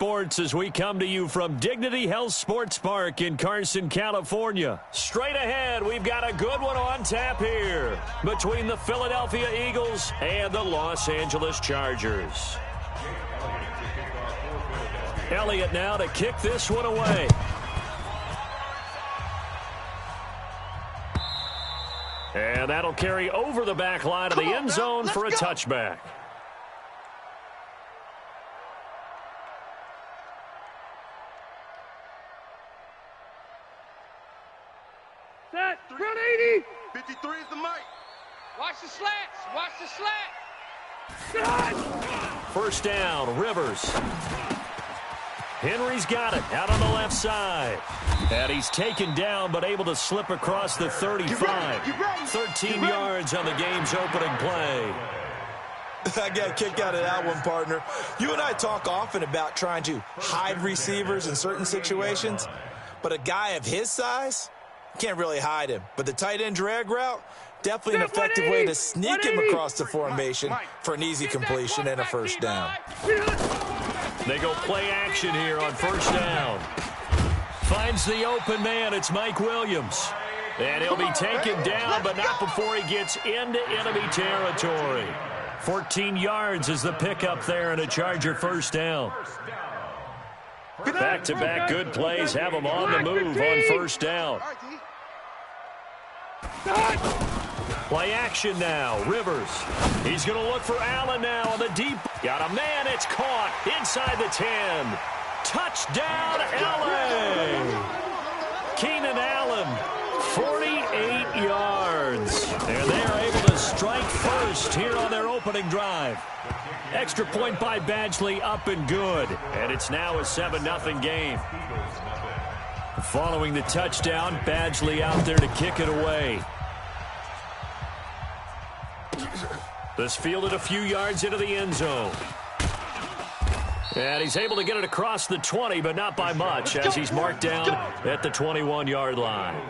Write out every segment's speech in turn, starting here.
sports as we come to you from Dignity Health Sports Park in Carson, California. Straight ahead, we've got a good one on tap here between the Philadelphia Eagles and the Los Angeles Chargers. Elliott now to kick this one away. And that'll carry over the back line of the end zone for a touchback. Set, 180. 53 is the mic. Watch the slats. Watch the slat. First down, Rivers. Henry's got it out on the left side. And he's taken down but able to slip across the 35. 13 yards on the game's opening play. I got a kick out of that one, partner. You and I talk often about trying to hide receivers in certain situations, but a guy of his size can't really hide him. But the tight end drag route, definitely an effective way to sneak him across the formation for an easy completion and a first down. They go play action here on first down. Finds the open man. It's Mike Williams. And he'll be taken down, but not before he gets into enemy territory. 14 yards is the pickup there and a Charger first down. Back-to-back good plays have them on the move on first down. Play action now. Rivers. He's going to look for Allen now on the deep. Got a man. It's caught inside the 10. Touchdown, LA. Keenan Allen, 48 yards. And they are able to strike first here on their opening drive. Extra point by Badgley, up and good. And it's now a 7-0 game. Following the touchdown, Badgley out there to kick it away. This fielded a few yards into the end zone. And he's able to get it across the 20, but not by much, as he's marked down at the 21-yard line.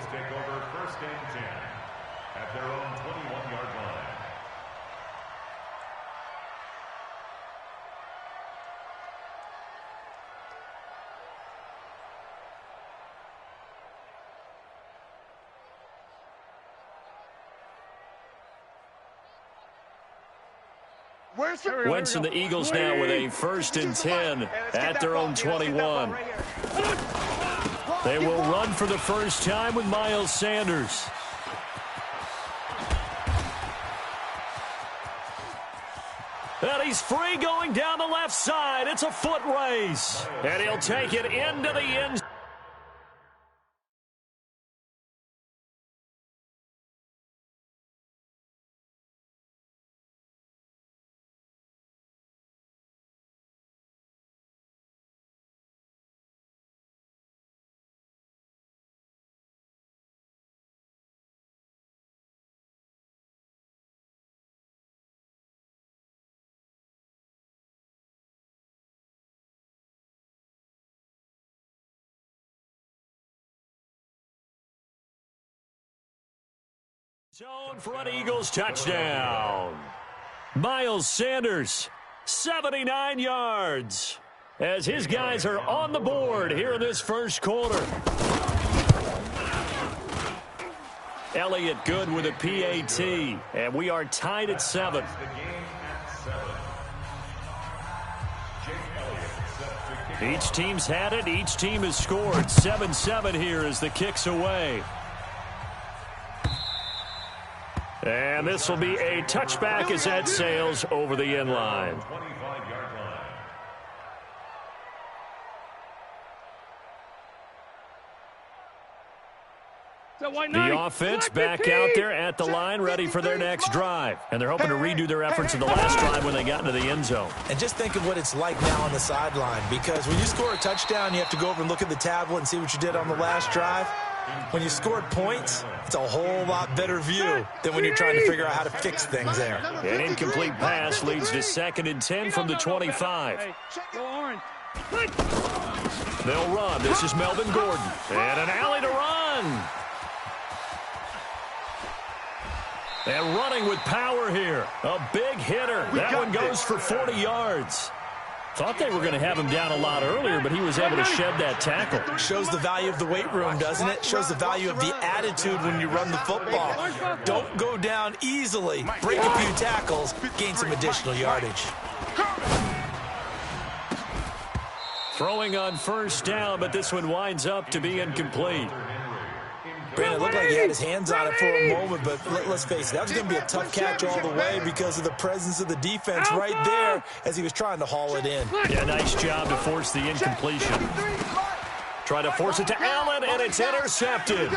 Wentz and the Eagles now with a 1st and 10 at their own 21. They will run for the first time with Miles Sanders. And he's free going down the left side. It's a foot race. And he'll take it into the end zone. Zone front Eagles touchdown. Miles Sanders, 79 yards. As his guys are on the board here in this first quarter. Elliott good with a PAT. And we are tied at 7. Each team's had it. Each team has scored. 7-7 here as the kick's away. And this will be a touchback as that sails over the end line. The offense back out there at the line, ready for their next drive. And they're hoping to redo their efforts in the last drive when they got into the end zone. And just think of what it's like now on the sideline, because when you score a touchdown, you have to go over and look at the tablet and see what you did on the last drive. When you scored points, it's a whole lot better view than when you're trying to figure out how to fix things there. An incomplete pass leads to 2nd and 10 from the 25. They'll run. This is Melvin Gordon. And an alley to run. And running with power here. A big hitter. That one goes for 40 yards. Thought they were going to have him down a lot earlier, but he was able to shed that tackle. Shows the value of the weight room, doesn't it? Shows the value of the attitude when you run the football. Don't go down easily. Break a few tackles, gain some additional yardage. Throwing on first down, but this one winds up to be incomplete. Brandon, it looked like he had his hands on it for a moment, but let's face it, that was going to be a tough catch all the way because of the presence of the defense right there as he was trying to haul it in. Yeah, nice job to force the incompletion. Try to force it to Allen, and it's intercepted.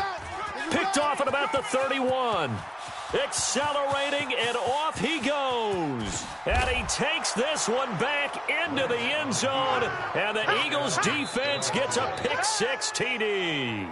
Picked off at about the 31. Accelerating, and off he goes. And he takes this one back into the end zone, and the Eagles defense gets a pick-6 TD.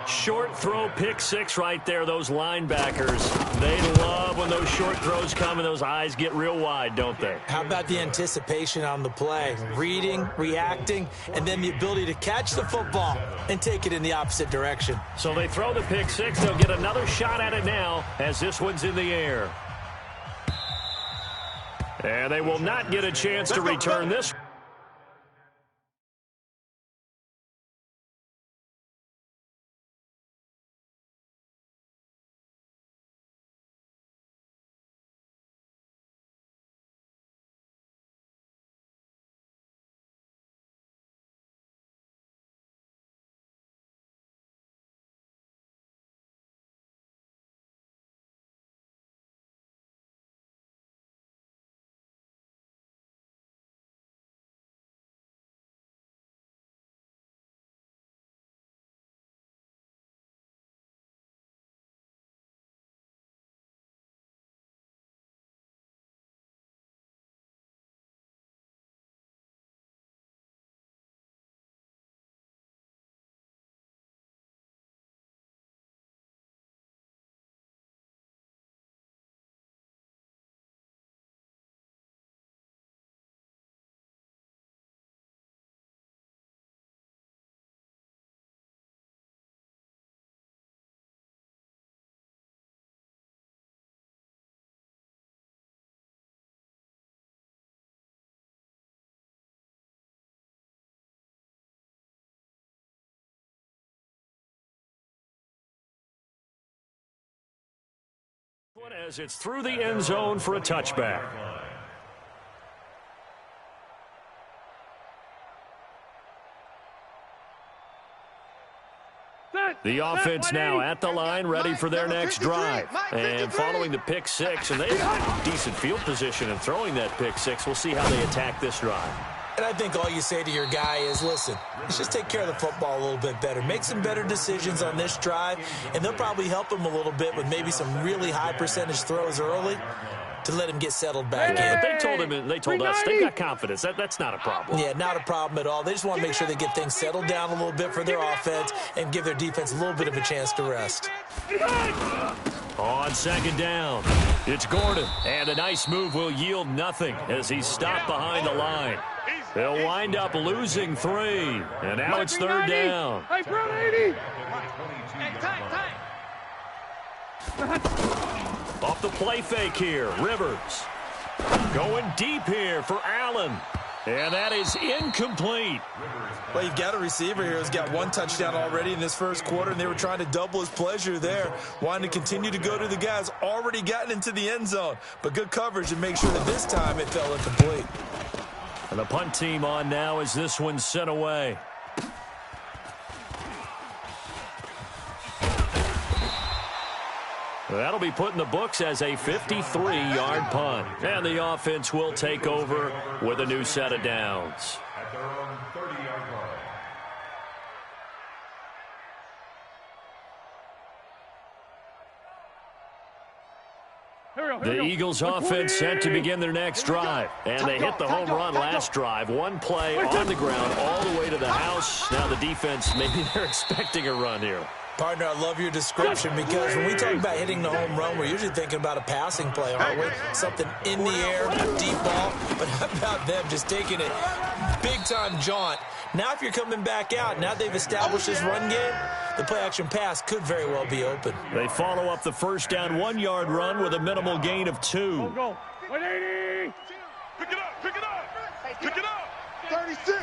Short throw, pick-6 right there. Those linebackers, they love when those short throws come and those eyes get real wide, don't they? How about the anticipation on the play? Reading, reacting, and then the ability to catch the football and take it in the opposite direction. So they throw the pick-6. They'll get another shot at it now as this one's in the air. And they will not get a chance to return this. As it's through the end zone for a touchback. The offense now at the line, ready for their next drive. And following the pick-6, and they have decent field position in throwing that pick-6. We'll see how they attack this drive. And I think all you say to your guy is, listen, let's just take care of the football a little bit better. Make some better decisions on this drive, and they'll probably help him a little bit with maybe some really high percentage throws early to let him get settled back in. But they told us they got confidence. That's not a problem. Yeah, not a problem at all. They just want to make sure they get things settled down a little bit for their offense and give their defense a little bit of a chance to rest. On second down, it's Gordon. And a nice move will yield nothing as he's stopped behind the line. They'll wind up losing 3. And now it's third down. Hey, front 80. Off the play fake here, Rivers. Going deep here for Allen. And that is incomplete. Well, you've got a receiver here who's got 1 touchdown already in this first quarter, and they were trying to double his pleasure there, wanting to continue to go to the guys already gotten into the end zone. But good coverage to make sure that this time it fell incomplete. And the punt team on now as this one's sent away. That'll be put in the books as a 53-yard punt. And the offense will take over with a new set of downs. At their own 30-yard line. The Eagles offense set to begin their next drive. And they hit the home run last drive. 1 play on the ground all the way to the house. Now the defense, maybe they're expecting a run here. Partner, I love your description because when we talk about hitting the home run, we're usually thinking about a passing play, aren't we? Something in the air, a deep ball. But how about them just taking it big-time jaunt? Now if you're coming back out, now they've established this run game, the play-action pass could very well be open. They follow up the first down 1-yard run with a minimal gain of 2. Go. 180. Pick it up. Pick it up. Pick it up. 36.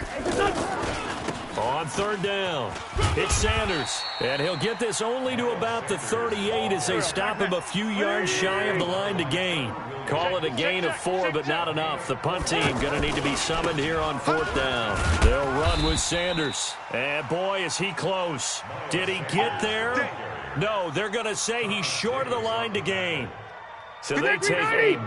On third down, it's Sanders, and he'll get this only to about the 38 as they stop him a few yards shy of the line to gain. Call it a gain of 4, but not enough. The punt team going to need to be summoned here on fourth down. They'll run with Sanders, and boy, is he close. Did he get there? No, they're going to say he's short of the line to gain. So they take a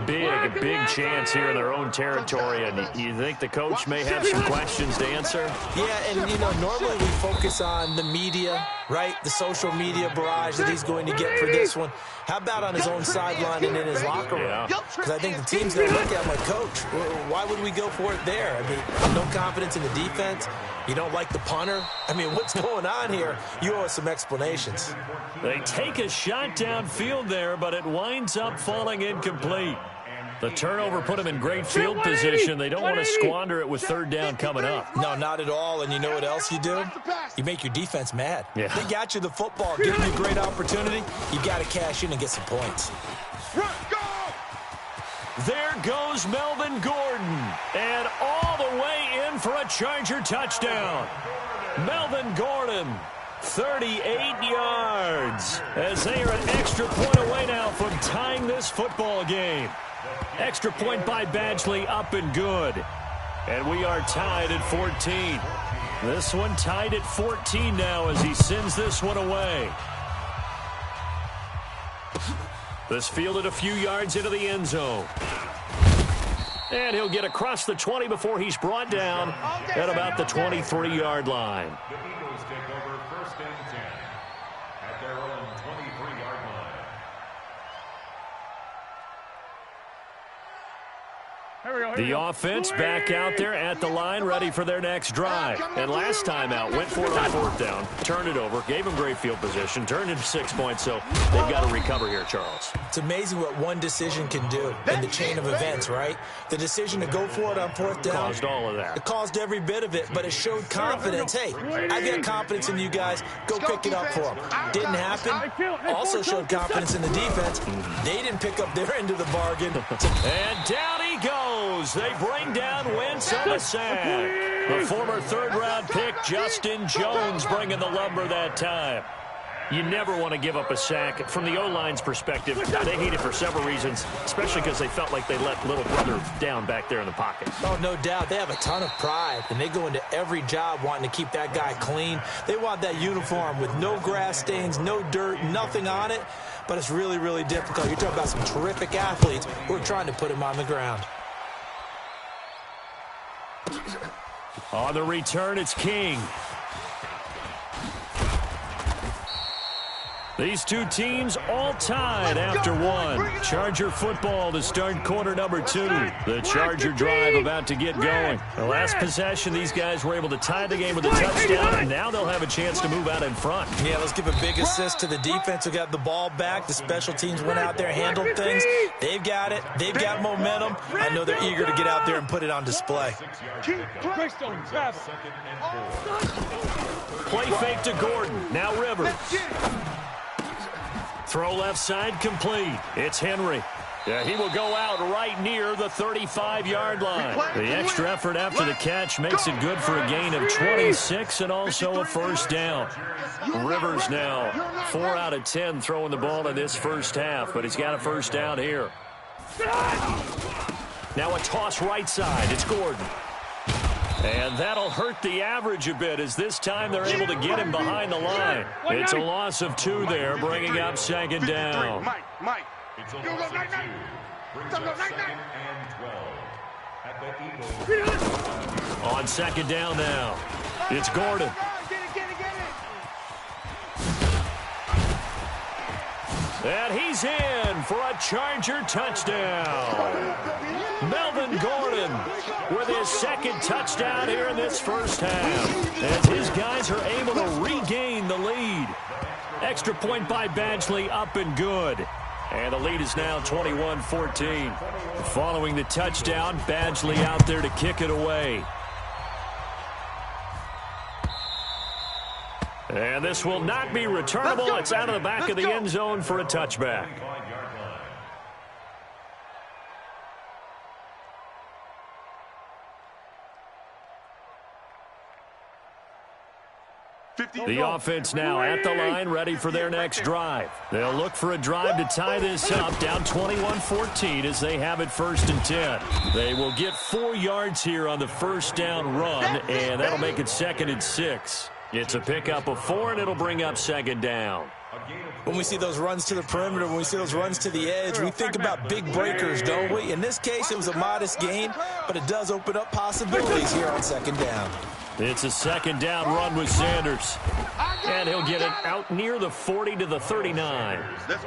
big chance here in their own territory, and you think the coach may have some questions to answer? Yeah, and, you know, normally we focus on the media, right? The social media barrage that he's going to get for this one. How about on his own sideline and in his locker room? Because I think the team's going to look at him like, Coach, why would we go for it there? I mean, no confidence in the defense. You don't like the punter? I mean, what's going on here? You owe us some explanations. They take a shot downfield there, but it winds up falling incomplete. The turnover put them in great field position. They don't want to squander it with third down coming up. No, not at all. And you know what else you do? You make your defense mad. Yeah. They got you the football, giving you a great opportunity. You got to cash in and get some points. There goes Melvin Gordon, and all the way in for a Charger touchdown. Melvin Gordon, 38 yards, as they are an extra point away now from tying this football game. Extra point by Badgley, up and good. And we are tied at 14. This one tied at 14 now as he sends this one away. This fielded a few yards into the end zone. And he'll get across the 20 before he's brought down at about the 23-yard line. The Eagles take over first and 10 at their own 23-yard line. The offense back out there at the line, ready for their next drive. And last time out, went for it on fourth down, turned it over, gave them great field position, turned into 6 points, so they've got to recover here, Charles. It's amazing what one decision can do in the chain of events, right? The decision to go for it on fourth down. Caused all of that. It caused every bit of it, but it showed confidence. Hey, I've got confidence in you guys. Go pick it up for them. Didn't happen. Also showed confidence in the defense. They didn't pick up their end of the bargain. And down he goes. They bring down Wentz on the sack. The former third-round pick, Justin Jones, bringing the lumber that time. You never want to give up a sack. From the O-line's perspective, they hate it for several reasons, especially because they felt like they let little brother down back there in the pocket. Oh, no doubt. They have a ton of pride, and they go into every job wanting to keep that guy clean. They want that uniform with no grass stains, no dirt, nothing on it, but it's really, really difficult. You're talking about some terrific athletes who are trying to put him on the ground. On the return, it's King. These two teams all tied after one. Charger football to start quarter number 2. The Charger drive about to get going. The last possession, these guys were able to tie the game with a touchdown, and now they'll have a chance to move out in front. Yeah, let's give a big assist to the defense who got the ball back. The special teams went out there, handled things. They've got it. They've got momentum. I know they're eager to get out there and put it on display. Play fake to Gordon. Now Rivers. Throw left side complete. It's Henry. Yeah, he will go out right near the 35-yard line. The extra effort after the catch makes it good for a gain of 26 and also a first down. Rivers now 4 out of 10 throwing the ball in this first half, but he's got a first down here. Now a toss right side. It's Gordon. And that'll hurt the average a bit as this time they're able to get him behind the line. It's a loss of 2 there, bringing up second down. Mike. It's a loss of 2. Brings up second and 12 at the Eagles. On second down now, it's Gordon. And he's in for a Charger touchdown. Melvin Gordon with his second touchdown here in this first half, as his guys are able to regain the lead. Extra point by Badgley, up and good. And the lead is now 21-14. Following the touchdown, Badgley out there to kick it away. And this will not be returnable. It's out of the back of the end zone for a touchback. The offense now at the line, ready for their next drive. They'll look for a drive to tie this up, down 21-14 as they have it 1st and 10. They will get 4 yards here on the first down run, and that'll make it 2nd and 6. It's a pickup of 4, and it'll bring up 2nd down. When we see those runs to the perimeter, when we see those runs to the edge, we think about big breakers, don't we? In this case, it was a modest gain, but it does open up possibilities here on 2nd down. It's a 2nd down run with Sanders. And he'll get it out near the 40 to the 39.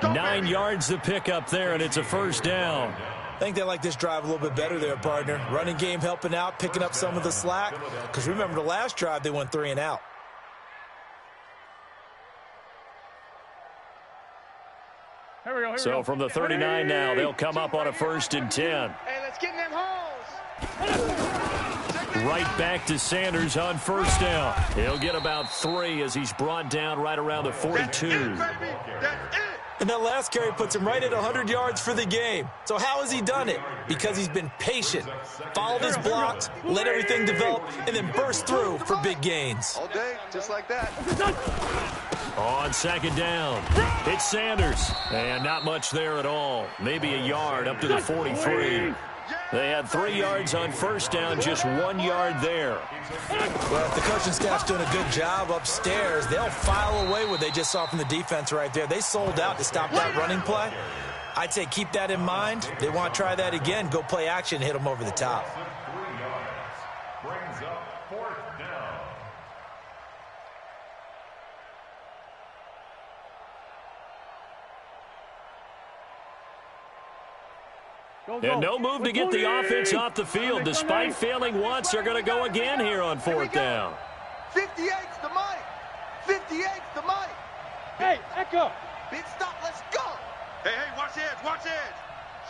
9 yards to pick up there, and it's a 1st down. I think they like this drive a little bit better there, partner. Running game helping out, picking up some of the slack. Because remember, the last drive, they went 3 and out. So from the 39 now, they'll come up on a 1st and 10. Hey, let's get in them holes. Right back to Sanders on 1st down. He'll get about 3 as he's brought down right around the 42. And that last carry puts him right at 100 yards for the game. So how has he done it? Because he's been patient, followed his blocks, let everything develop, and then burst through for big gains. All day, just like that. On 2nd down, it's Sanders. And not much there at all. Maybe a yard up to the 43. They had 3 yards on 1st down, just 1 yard there. Well, if the coaching staff's doing a good job upstairs, they'll file away what they just saw from the defense right there. They sold out to stop that running play. I'd say keep that in mind. They want to try that again, go play action, hit them over the top. 3 yards. Brings up 4th down. And no move to get the offense off the field. Despite failing once, they're going to go again here on 4th down. 58's the Mike. 58's the Mike. Hey, Echo. Big stop, let's go. Hey, watch the edge, watch the edge.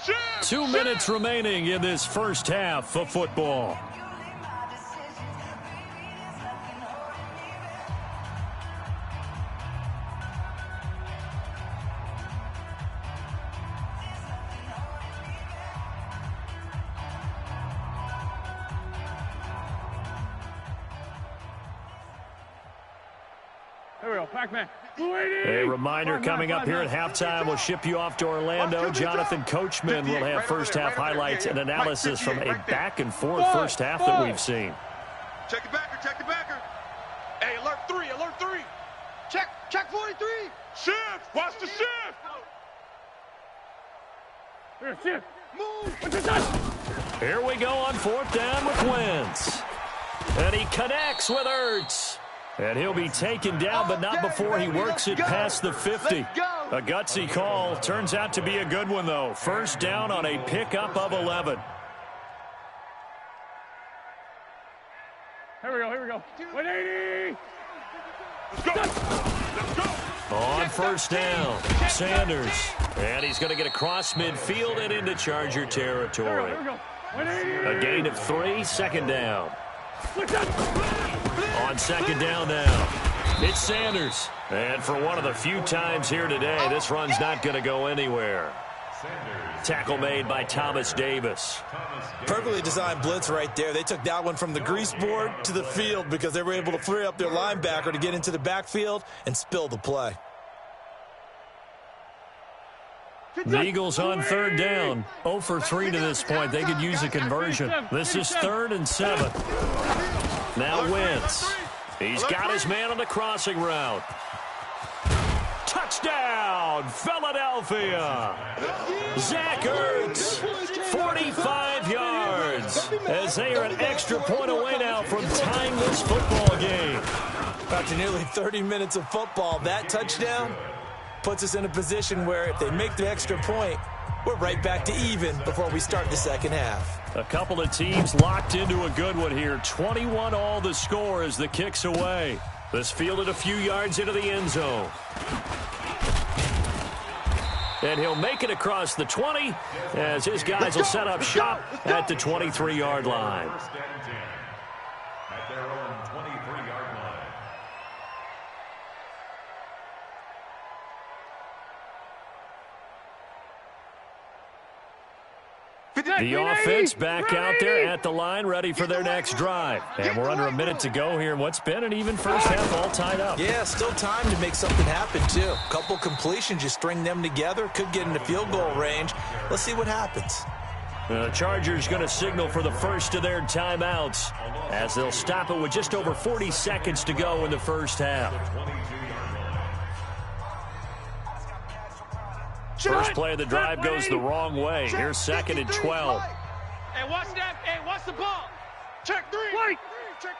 Shift, 2 minutes remaining in this first half of football. Here we go, Pac-Man. A reminder coming up here at halftime, we'll ship you off to Orlando. Jonathan Coachman will have first half highlights and analysis from a back-and-forth first half that we've seen. Check the backer, check the backer. Hey, alert 3, alert 3. Check 43. Shift, watch the shift. Here, shift. Move. Here we go on 4th down with Wentz. And he connects with Ertz. And he'll be taken down, but not before he works it past the 50. A gutsy call. Turns out to be a good one, though. 1st down on a pickup of 11. Here we go. 180. Let's go. Let's go. On 1st down, Sanders. And he's going to get across midfield and into Charger territory. Here we go. 180. A gain of 3, 2nd down. On 2nd down now, it's Sanders. And for one of the few times here today, this run's not going to go anywhere. Tackle made by Thomas Davis. Perfectly designed blitz right there. They took that one from the grease board to the field because they were able to free up their linebacker to get into the backfield and spill the play. The Eagles on 3rd down. 0 for 3 to this point. They could use a conversion. This is 3rd and 7. Now Wentz. He's got his man on the crossing route. Touchdown, Philadelphia. Zach Ertz, 45 yards, as they are an extra point away now from tying this football game. After nearly 30 minutes of football, that touchdown puts us in a position where if they make the extra point, we're right back to even before we start the second half. A couple of teams locked into a good one here. 21 all the score as the kick's away. This fielded a few yards into the end zone. And he'll make it across the 20 as his guys will set up shop at the 23-yard line. First and 10 at their own 23-yard line. The offense back out there at the line, ready for their next drive. And we're under a minute to go here in what's been an even first half, all tied up. Yeah, still time to make something happen, too. Couple completions, you string them together, could get into field goal range. Let's see what happens. The Chargers going to signal for the first of their timeouts as they'll stop it with just over 40 seconds to go in the first half. First play of the drive goes the wrong way. Here's 2nd and 12. Hey, watch that. Hey, watch the ball. Check 3. Wait. Check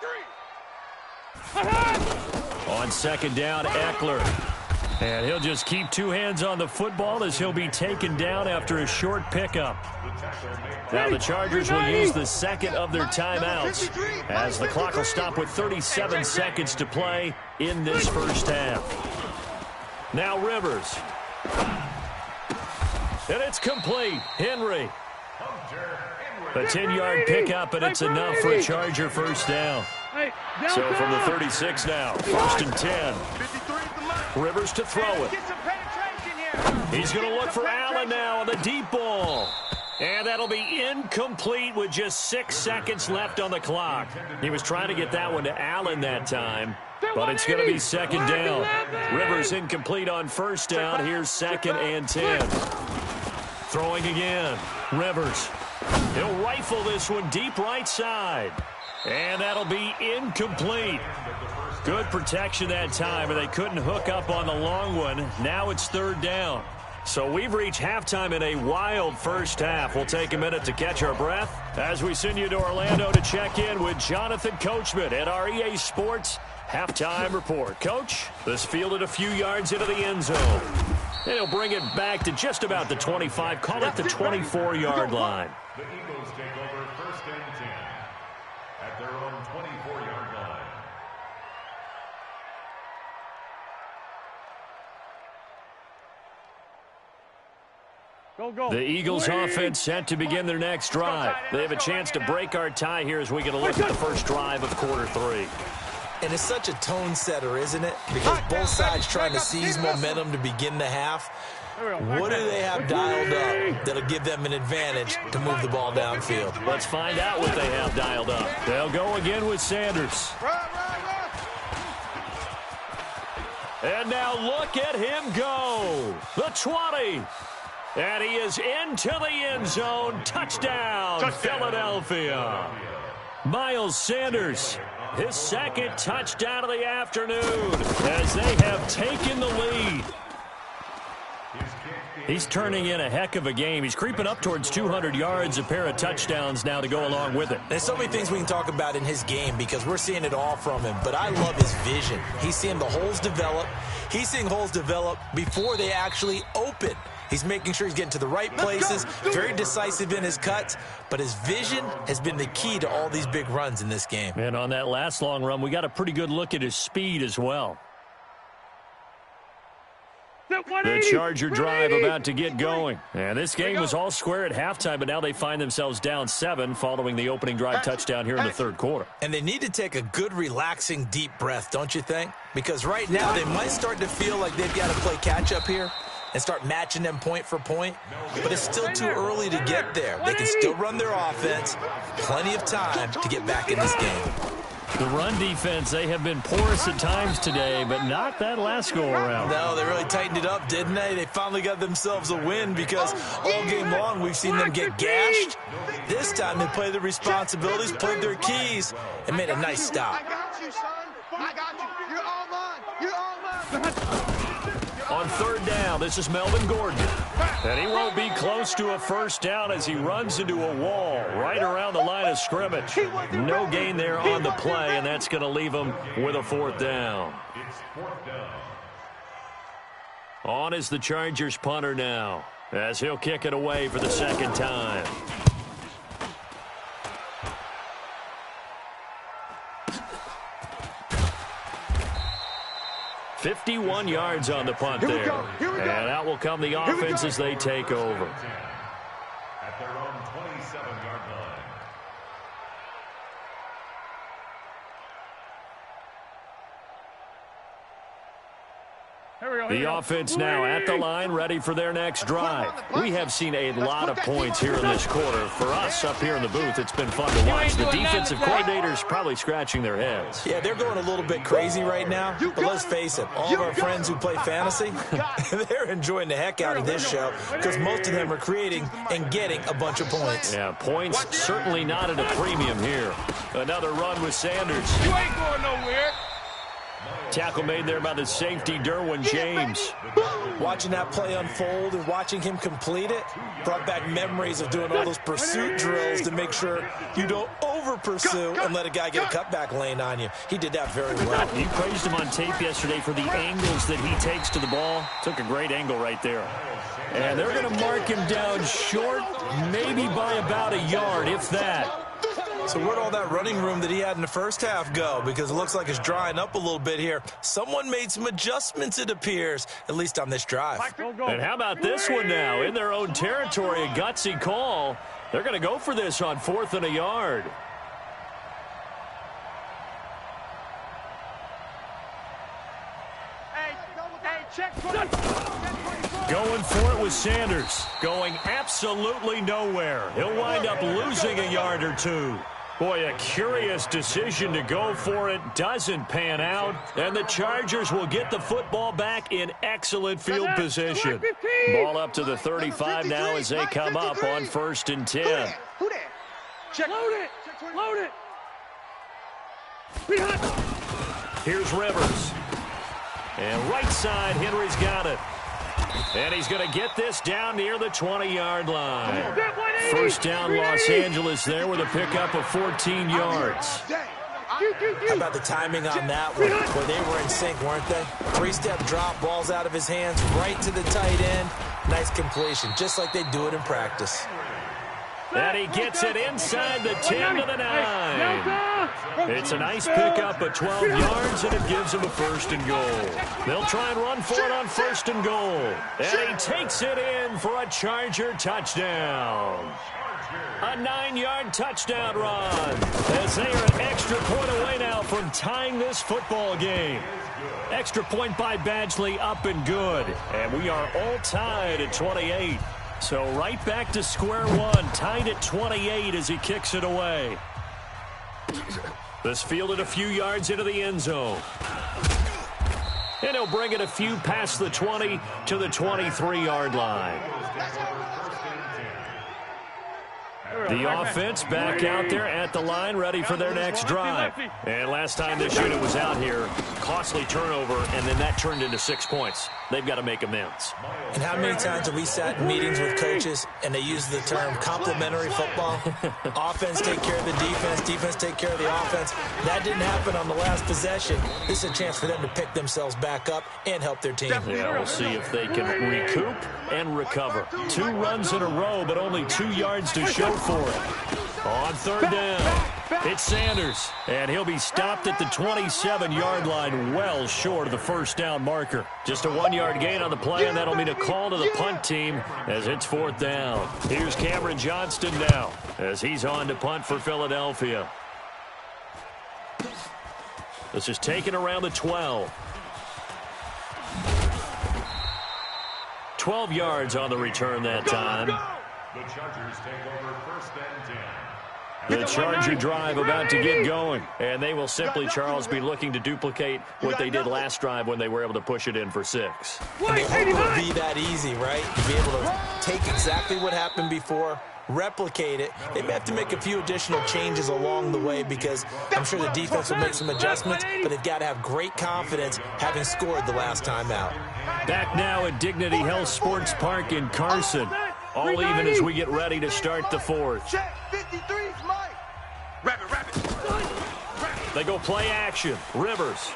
3. On 2nd down, Eckler. And he'll just keep 2 hands on the football as he'll be taken down after a short pickup. Now the Chargers will use the second of their timeouts as the clock will stop with 37 seconds to play in this first half. Now Rivers. And it's complete. Henry. A 10-yard pickup, and it's enough for a Charger first down. So from the 36 now, 1st and 10. Rivers to throw it. He's going to look for Allen now on the deep ball. And that'll be incomplete with just 6 seconds left on the clock. He was trying to get that one to Allen that time, but it's going to be 2nd down. Rivers incomplete on 1st down. Here's 2nd and 10. Throwing again. Rivers. He'll rifle this one deep right side. And that'll be incomplete. Good protection that time, and they couldn't hook up on the long one. Now it's 3rd down. So we've reached halftime in a wild first half. We'll take a minute to catch our breath as we send you to Orlando to check in with Jonathan Coachman at our EA Sports Halftime Report. Coach, this fielded a few yards into the end zone. And he'll bring it back to just about the 25, call it the 24-yard line. The Eagles take over 1st and 10 at their own 24-yard line. Go. The Eagles offense set to begin their next drive. They have a chance to break our tie here as we get a look at the first drive of quarter 3. And it's such a tone setter, isn't it? Because both sides trying to seize momentum to begin the half. What do they have dialed up that'll give them an advantage to move the ball downfield? Let's find out what they have dialed up. They'll go again with Sanders. And now look at him go. The 20. And he is into the end zone. Touchdown, Philadelphia. Miles Sanders, his 2nd touchdown of the afternoon as they have taken the lead. He's turning in a heck of a game. He's creeping up towards 200 yards, a pair of touchdowns now to go along with it. There's so many things we can talk about in his game because we're seeing it all from him, but I love his vision. He's seeing the holes develop. He's seeing holes develop before they actually open. He's making sure he's getting to the right places, very decisive in his cuts, but his vision has been the key to all these big runs in this game. And on that last long run, we got a pretty good look at his speed as well. The Charger drive about to get going. And this game was all square at halftime, but now they find themselves down 7 following the opening drive touchdown here in the 3rd quarter. And they need to take a good, relaxing, deep breath, don't you think? Because right now they might start to feel like they've got to play catch-up here and start matching them point for point, but it's still too early to get there. They can still run their offense. Plenty of time to get back in this game. The run defense, they have been porous at times today, but not that last go-around. No, they really tightened it up, didn't they? They finally got themselves a win because all game long we've seen them get gashed. This time they played their responsibilities, played their keys, and made a nice stop. I got you, son. I got you. You're all mine. You're all mine. On 3rd down, this is Melvin Gordon. And he won't be close to a first down as he runs into a wall right around the line of scrimmage. No gain there on the play, and that's going to leave him with a 4th down. It's 4th down. On is the Chargers punter now as he'll kick it away for the 2nd time. $51 yards on the punt there. And out will come the offense as they take over. At their own 27-yard line. Here we go. The offense now at the line, ready for their next drive. We have seen a lot of points here in this quarter. For us up here in the booth, it's been fun to watch. The defensive coordinators probably scratching their heads. Yeah, they're going a little bit crazy right now. But let's face it, all of our friends who play fantasy, they're enjoying the heck out of this show because most of them are creating and getting a bunch of points. Yeah, points certainly not at a premium here. Another run with Sanders. You ain't going nowhere. Tackle made there by the safety, Derwin James. Watching that play unfold and watching him complete it brought back memories of doing all those pursuit drills to make sure you don't over-pursue and let a guy get a cutback lane on you. He did that very well. You praised him on tape yesterday for the angles that he takes to the ball. Took a great angle right there. And they're going to mark him down short, maybe by about a yard, if that. So where'd all that running room that he had in the first half go? Because it looks like it's drying up a little bit here. Someone made some adjustments, it appears, at least on this drive. And how about this one now? In their own territory, a gutsy call. They're going to go for this on 4th and a yard. Going for it with Sanders. Going absolutely nowhere. He'll wind up losing a yard or two. Boy, a curious decision to go for it. Doesn't pan out. And the Chargers will get the football back in excellent field position. Ball up to the 35 now as they come up on 1st and 10. Who that? Check. Load it. Load it. Here's Rivers. And right side, Henry's got it. And he's going to get this down near the 20-yard line. 1st down, Los Angeles there with a pickup of 14 yards. How about the timing on that one? Where they were in sync, weren't they? 3-step drop, balls out of his hands, right to the tight end. Nice completion, just like they do it in practice. And he gets it inside the 10 to the 9. It's a nice pickup of 12 yards, and it gives him a 1st and goal. They'll try and run for it on 1st and goal. And he takes it in for a Charger touchdown. A 9-yard touchdown run. As they are an extra point away now from tying this football game. Extra point by Badgley up and good. And we are all tied at 28. So right back to square one, tied at 28 as he kicks it away. This fielded a few yards into the end zone. And he'll bring it a few past the 20 to the 23-yard line. The offense back out there at the line, ready for their next drive. And last time this unit was out here, costly turnover, and then that turned into 6 points. They've got to make amends. And how many times have we sat in meetings with coaches and they use the term complementary football? Offense take care of the defense, defense take care of the offense. That didn't happen on the last possession. This is a chance for them to pick themselves back up and help their team. Yeah, we'll see if they can recoup and recover. 2 runs in a row, but only 2 yards to show for it. On 3rd down, it's Sanders, and he'll be stopped at the 27-yard line, well short of the 1st down marker. Just a 1-yard gain on the play, and that'll mean a call to the punt team as it's 4th down. Here's Cameron Johnston now as he's on to punt for Philadelphia. This is taken around the 12. 12 yards on the return that time. The Chargers take over 1st and 10. The Charger drive about to get going. And they will simply, Charles, be looking to duplicate what they did last drive when they were able to push it in for 6. And they hope it'll be that easy, right? To be able to take exactly what happened before, replicate it. They may have to make a few additional changes along the way because I'm sure the defense will make some adjustments, but they've got to have great confidence having scored the last time out. Back now at Dignity Health Sports Park in Carson. All even as we get ready to start the 4th. Check. 53's Mike. Rabbit. They go play action. Rivers.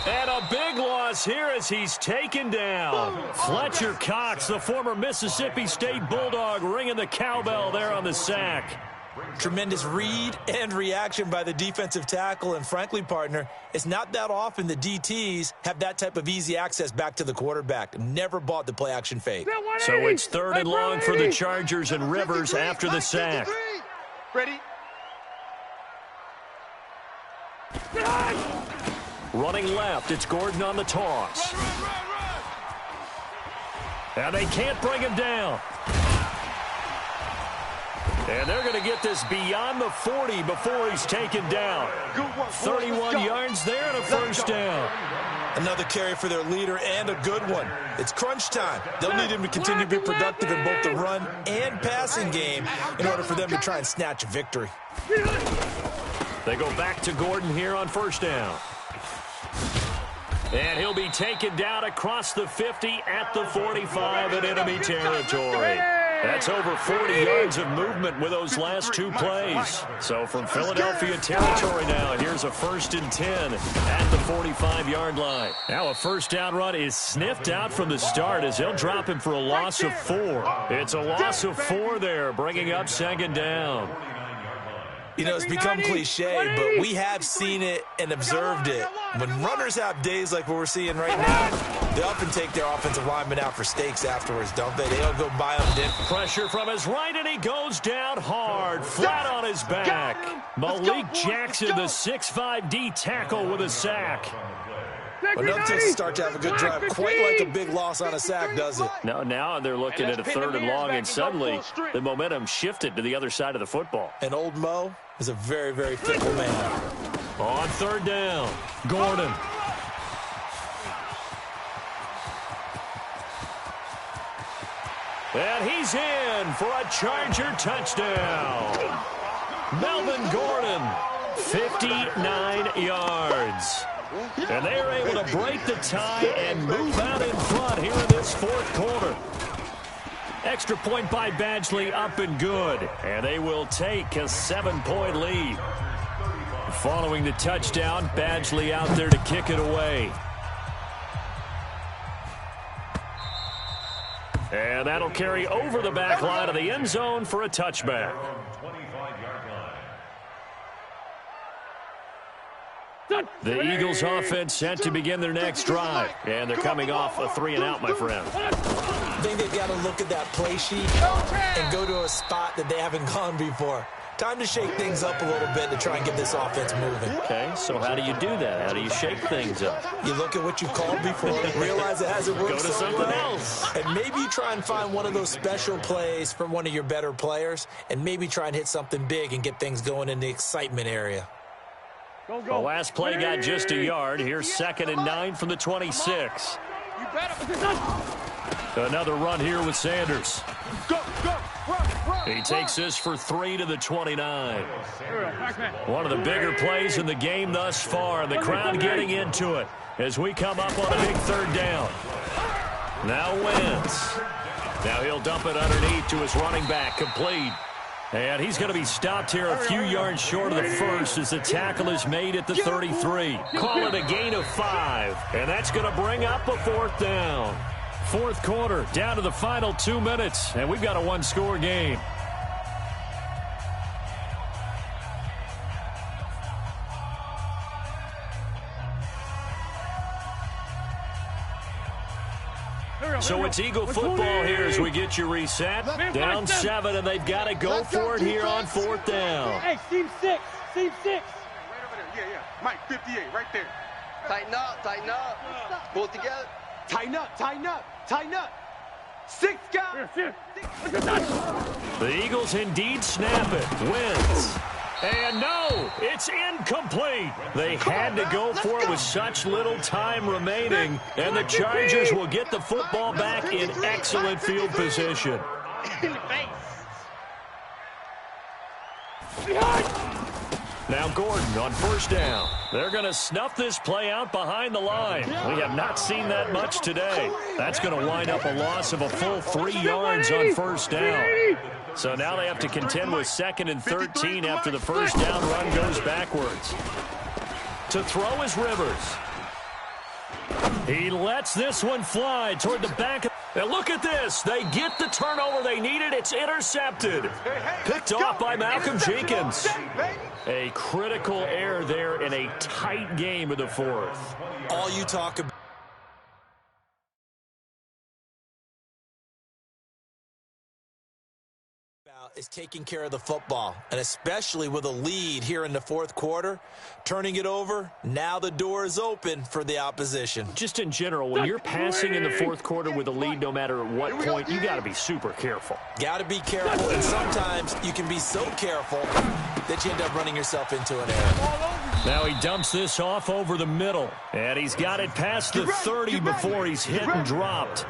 And a big loss here as he's taken down. Fletcher Cox, the former Mississippi State Bulldog, ringing the cowbell there on the sack. Tremendous read and reaction by the defensive tackle, and frankly, partner, it's not that often the DTs have that type of easy access back to the quarterback. Never bought the play-action fake. So it's 3rd and long for the Chargers, and Rivers after the sack. Ready? Running left, it's Gordon on the toss. And they can't bring him down. And they're going to get this beyond the 40 before he's taken down. 31 yards there and a first down. Another carry for their leader and a good one. It's crunch time. They'll need him to continue to be productive in both the run and passing game in order for them to try and snatch a victory. They go back to Gordon here on first down. And he'll be taken down across the 50 at the 45 in enemy territory. That's over 40 yards of movement with those last two plays. So from Philadelphia territory now, here's a 1st and 10 at the 45-yard line. Now a first down run is sniffed out from the start as they'll drop him for a loss of 4. It's a loss of 4 there, bringing up 2nd down. You know, it's become cliche, but we have seen it and observed it. When runners have days like what we're seeing right now, they often take their offensive linemen out for steaks afterwards, don't they? They don't go buy them dinner. Pressure from his right, and he goes down hard, flat on his back. Malik Jackson, the 6'5" D tackle with a sack. But no Texas start to have a good drive, quite like a big loss on a sack, does it? No, now they're looking at a 3rd and long, and suddenly the momentum shifted to the other side of the football. And old Mo is a very, very fickle man. On 3rd down, Gordon. And he's in for a Charger touchdown. Melvin Gordon, 59 yards. And they are able to break the tie and move out in front here in this 4th quarter. Extra point by Badgley up and good. And they will take a 7-point lead. Following the touchdown, Badgley out there to kick it away. And that'll carry over the back line of the end zone for a touchback. The Eagles offense set to begin their next drive. And they're coming off a 3-and-out, my friend. I think they've got to look at that play sheet and go to a spot that they haven't gone before. Time to shake things up a little bit to try and get this offense moving. Okay, so how do you do that? How do you shake things up? You look at what you've called before, realize it hasn't worked. Go to something else. And maybe you try and find one of those special plays from one of your better players, and maybe try and hit something big and get things going in the excitement area. The last play got just a yard. Here's 2nd and 9 from the 26. Another run here with Sanders. He takes this for 3 to the 29. One of the bigger plays in the game thus far. The crowd getting into it as we come up on a big 3rd down. Now Wentz. Now he'll dump it underneath to his running back, complete. And he's going to be stopped here a few yards short of the first as the tackle is made at the 33. Call it a gain of 5. And that's going to bring up a 4th down. 4th quarter, down to the final 2 minutes. And we've got a 1-score game. So it's Eagle football here as we get you reset. Down 7, and they've got to go for it here on 4th down. Hey, team 6. Team 6. Right over there. Yeah. Mike, 58, right there. Tighten up. Pull it together. Tighten up. 6 guys. The Eagles indeed snap it. Wins. And no, it's incomplete. They had to go for it with such little time remaining, and the Chargers will get the football back in excellent field position. In the face. Now Gordon on 1st down. They're going to snuff this play out behind the line. We have not seen that much today. That's going to wind up a loss of a full 3 yards on 1st down. So now they have to contend with 2nd and 13 after the 1st down run goes backwards. To throw is Rivers. He lets this one fly toward the back. And look at this. They get the turnover they needed. It's intercepted. Picked off by Malcolm Jenkins. A critical error there in a tight game of the 4th. All you talk about is taking care of the football, and especially with a lead here in the fourth quarter, turning it over, now the door is open for the opposition. Just in general, when you're passing in the fourth quarter with a lead, no matter at what point, you got to be super careful. Got to be careful, and sometimes you can be so careful that you end up running yourself into an error. Now he dumps this off over the middle, and he's got it past the 30 before he's hit and dropped.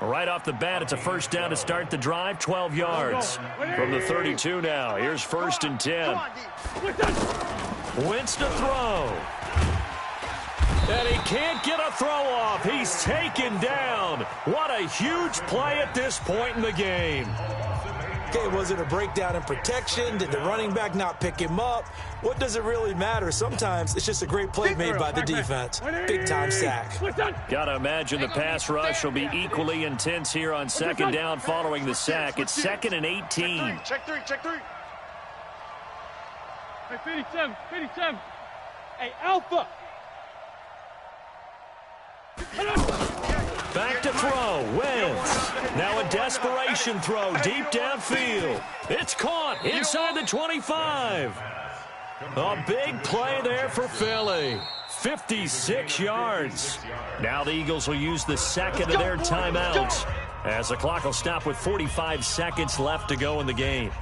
Right off the bat, it's a first down to start the drive, 12 yards. From the 32 now, here's 1st and 10. Wentz to throw. And he can't get a throw off. He's taken down. What a huge play at this point in the game. Okay, was it a breakdown in protection? Did the running back not pick him up? What does it really matter? Sometimes it's just a great play made by the defense. Big-time sack. Gotta imagine the pass rush will be equally intense here on 2nd down following the sack. It's 2nd and 18. Check three. Hey, 57. Hey, Alpha. Back to throw. Wentz. Now a desperation throw deep downfield. It's caught inside the 25. A big play there for Philly. 56 yards. Now the Eagles will use the second of their timeouts as the clock will stop with 45 seconds left to go in the game.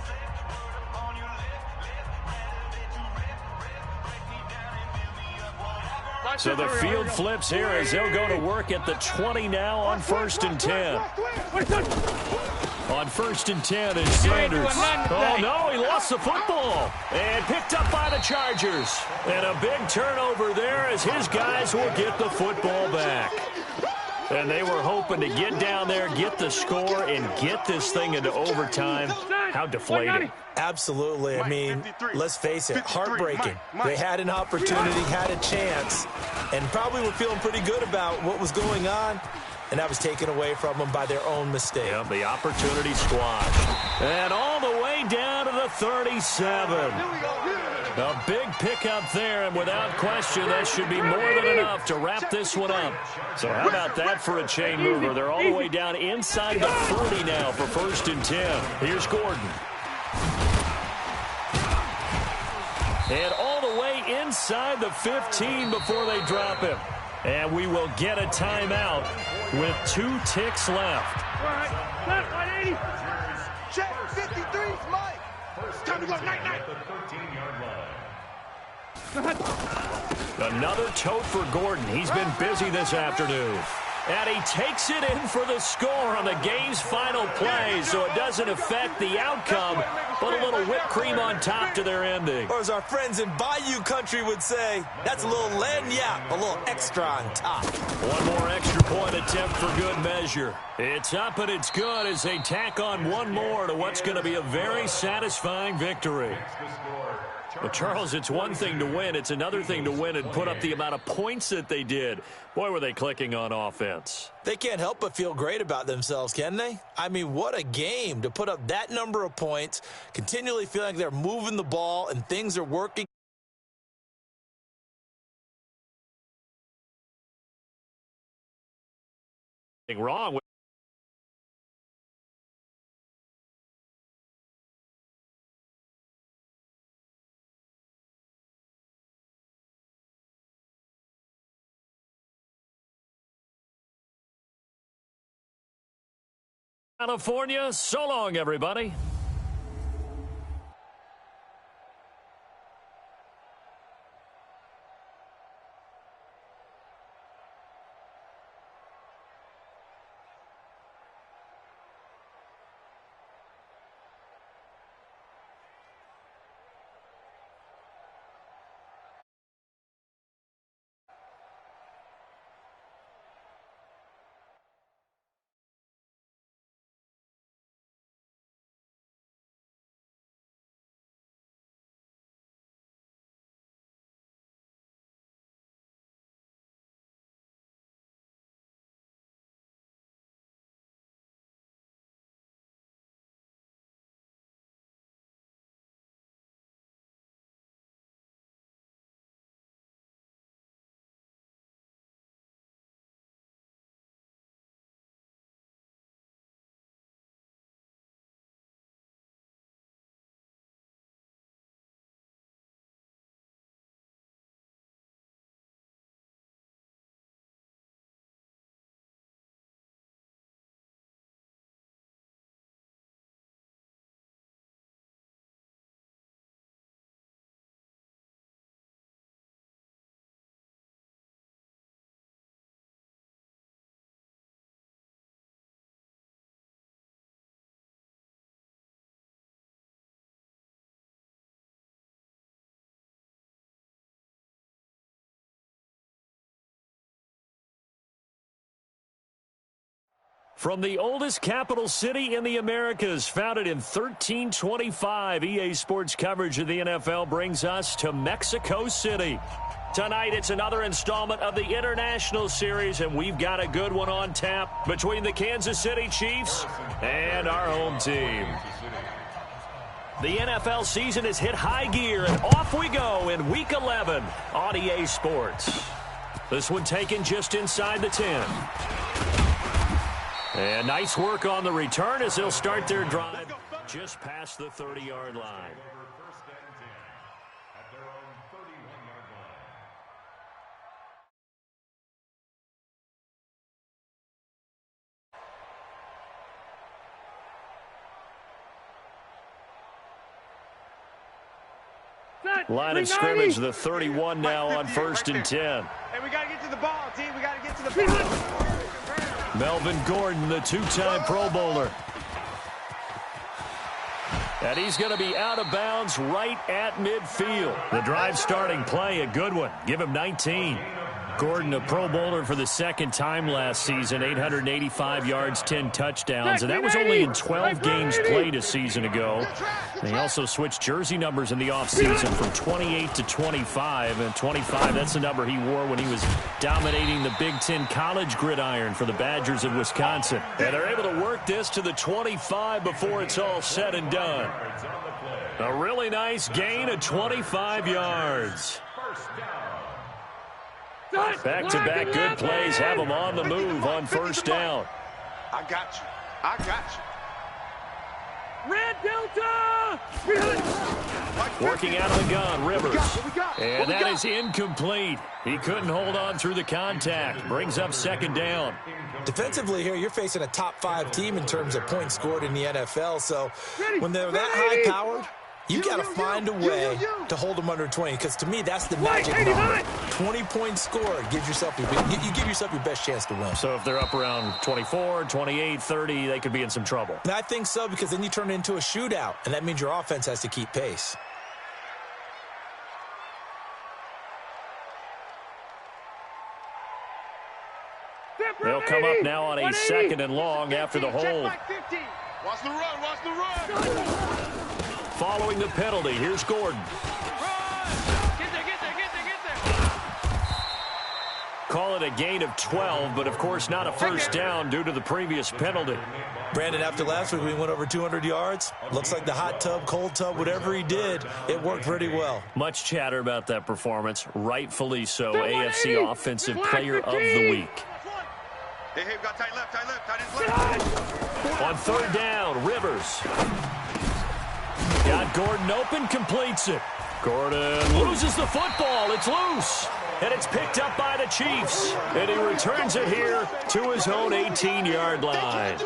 So the field flips here as they'll go to work at the 20 now on 1st and 10. On 1st and 10 is Sanders. Oh, no, he lost the football. And picked up by the Chargers. And a big turnover there as his guys will get the football back. And they were hoping to get down there, get the score, and get this thing into overtime. How deflating. Absolutely. I mean, let's face it, heartbreaking. They had an opportunity, had a chance, and probably were feeling pretty good about what was going on, and that was taken away from them by their own mistake. Yeah, the opportunity squashed. And all the way down to the 37. A big pickup there, and without question, that should be more than enough to wrap this one up. So how about that for a chain mover? They're all the way down inside the 40 now for 1st and 10. Here's Gordon. And all the way inside the 15 before they drop him. And we will get a timeout with 2 ticks left. All right, set 180. Check 53's Mike. Time to go, night. Another tote for Gordon. He's been busy this afternoon. And he takes it in for the score on the game's final play, so it doesn't affect the outcome, but a little whipped cream on top to their ending. Or as our friends in Bayou Country would say, that's a little lagniappe, a little extra on top. One more extra point attempt for good measure. It's up and it's good as they tack on one more to what's going to be a very satisfying victory. Well, Charles, it's one thing to win. It's another thing to win and put up the amount of points that they did. Boy, were they clicking on offense. They can't help but feel great about themselves, can they? I mean, what a game to put up that number of points, continually feeling like they're moving the ball and things are working. Wrong with California. So long, everybody. From the oldest capital city in the Americas, founded in 1325, EA Sports coverage of the NFL brings us to Mexico City. Tonight, it's another installment of the International Series, and we've got a good one on tap between the Kansas City Chiefs and our home team. The NFL season has hit high gear, and off we go in Week 11 on EA Sports. This one taken just inside the 10. And nice work on the return as they'll start their drive just past the 30-yard line. Line of scrimmage, the 31 now on 1st and 10. Hey, we got to get to the ball, team. We got to get to the ball. Melvin Gordon, the two-time Pro Bowler. And he's going to be out of bounds right at midfield. The drive starting play, a good one. Give him 19. Gordon, a Pro Bowler for the second time last season, 885 yards, 10 touchdowns, and that was only in 12 games played a season ago. And he also switched jersey numbers in the offseason from 28 to 25, and 25, that's the number he wore when he was dominating the Big Ten college gridiron for the Badgers of Wisconsin. And they're able to work this to the 25 before it's all said and done. A really nice gain of 25 yards. Back-to-back good plays have them on the move on 1st down. I got you. I got you. Red Delta! Working out of the gun, Rivers. And that is incomplete. He couldn't hold on through the contact. Brings up 2nd down. Defensively here, you're facing a top-5 team in terms of points scored in the NFL, so when they're that high-powered, you got to find a way to hold them under 20, because to me, that's the magic number. 20-point score gives yourself you give yourself your best chance to win. So if they're up around 24, 28, 30, they could be in some trouble. And I think so, because then you turn it into a shootout, and that means your offense has to keep pace. They'll come up now on a 2nd and long after the hold. Watch the run. Watch the run. Following the penalty, here's Gordon. Get there. Call it a gain of 12, but of course not a 1st down due to the previous penalty. Brandon, after last week we went over 200 yards. Looks like the hot tub, cold tub, whatever he did, it worked pretty well. Much chatter about that performance, rightfully so. AFC Offensive Player of the Week. Hey, we got tight left. On 3rd down, Rivers. Got Gordon open, completes it. Gordon loses the football. It's loose. And it's picked up by the Chiefs. And he returns it here to his own 18-yard line.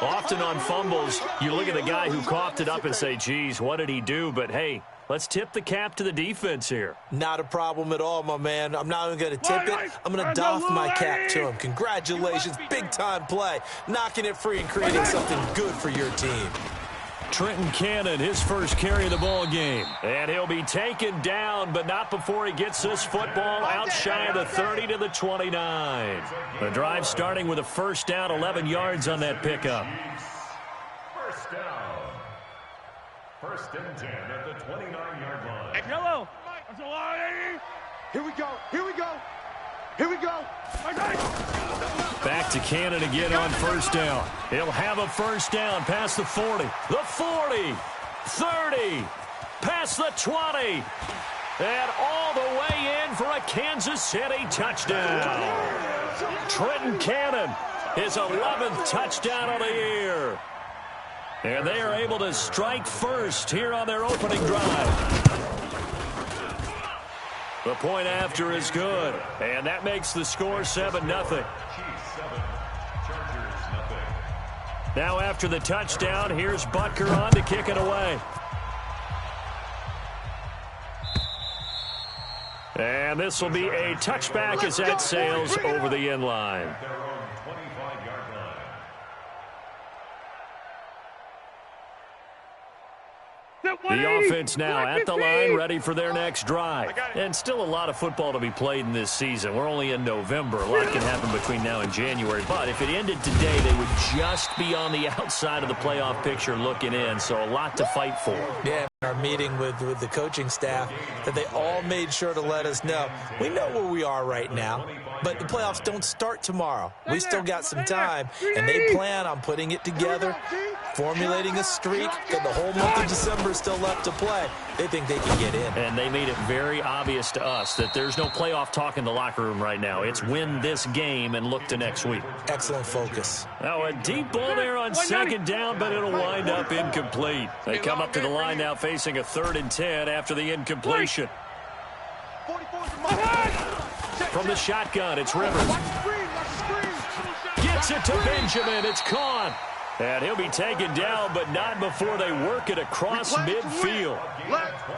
Often on fumbles, you look at the guy who coughed it up and say, geez, what did he do? But, hey, let's tip the cap to the defense here. Not a problem at all, my man. I'm not even going to tip it. I'm going to doff my cap to him. Congratulations. Big-time play. Knocking it free and creating something good for your team. Trenton Cannon, his first carry of the ball game. And he'll be taken down, but not before he gets this football out shy of the 30 to the 29. The drive starting with a 1st down, 11 yards on that pickup. 1st down. 1st and 10 at the 29-yard line. Yellow. Here we go. Back to Cannon again on 1st down. He'll have a 1st down past the 40. The 40. 30. Past the 20. And all the way in for a Kansas City touchdown. Trenton Cannon, his 11th touchdown of the year. And they are able to strike first here on their opening drive. The point after is good, and that makes the score 7-0. Now after the touchdown, here's Butker on to kick it away. And this will be a touchback as that sails over the end line. The offense now at the line, ready for their next drive. And still a lot of football to be played in this season. We're only in November. A lot can happen between now and January. But if it ended today, they would just be on the outside of the playoff picture looking in. So a lot to fight for. Yeah, in our meeting with the coaching staff, that they all made sure to let us know. We know where we are right now, but the playoffs don't start tomorrow. We still got some time, and they plan on putting it together, formulating a streak, and the whole month of December is still left to play. They think they can get in. And they made it very obvious to us that there's no playoff talk in the locker room right now. It's win this game and look to next week. Excellent focus. Now a deep ball there on second down, but it'll wind up incomplete. They come up to the line now facing a 3rd and 10 after the incompletion. From the shotgun, it's Rivers. Gets it to Benjamin. It's caught. And he'll be taken down, but not before they work it across midfield.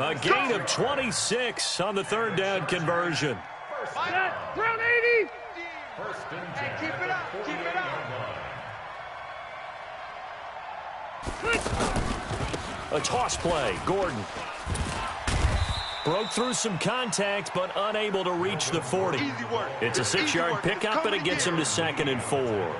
A gain of 26 on the 3rd down conversion. Round 80. Keep it up. Keep it up. A toss play. Gordon broke through some contact, but unable to reach the 40. It's a 6-yard pickup, and it gets him to 2nd and 4.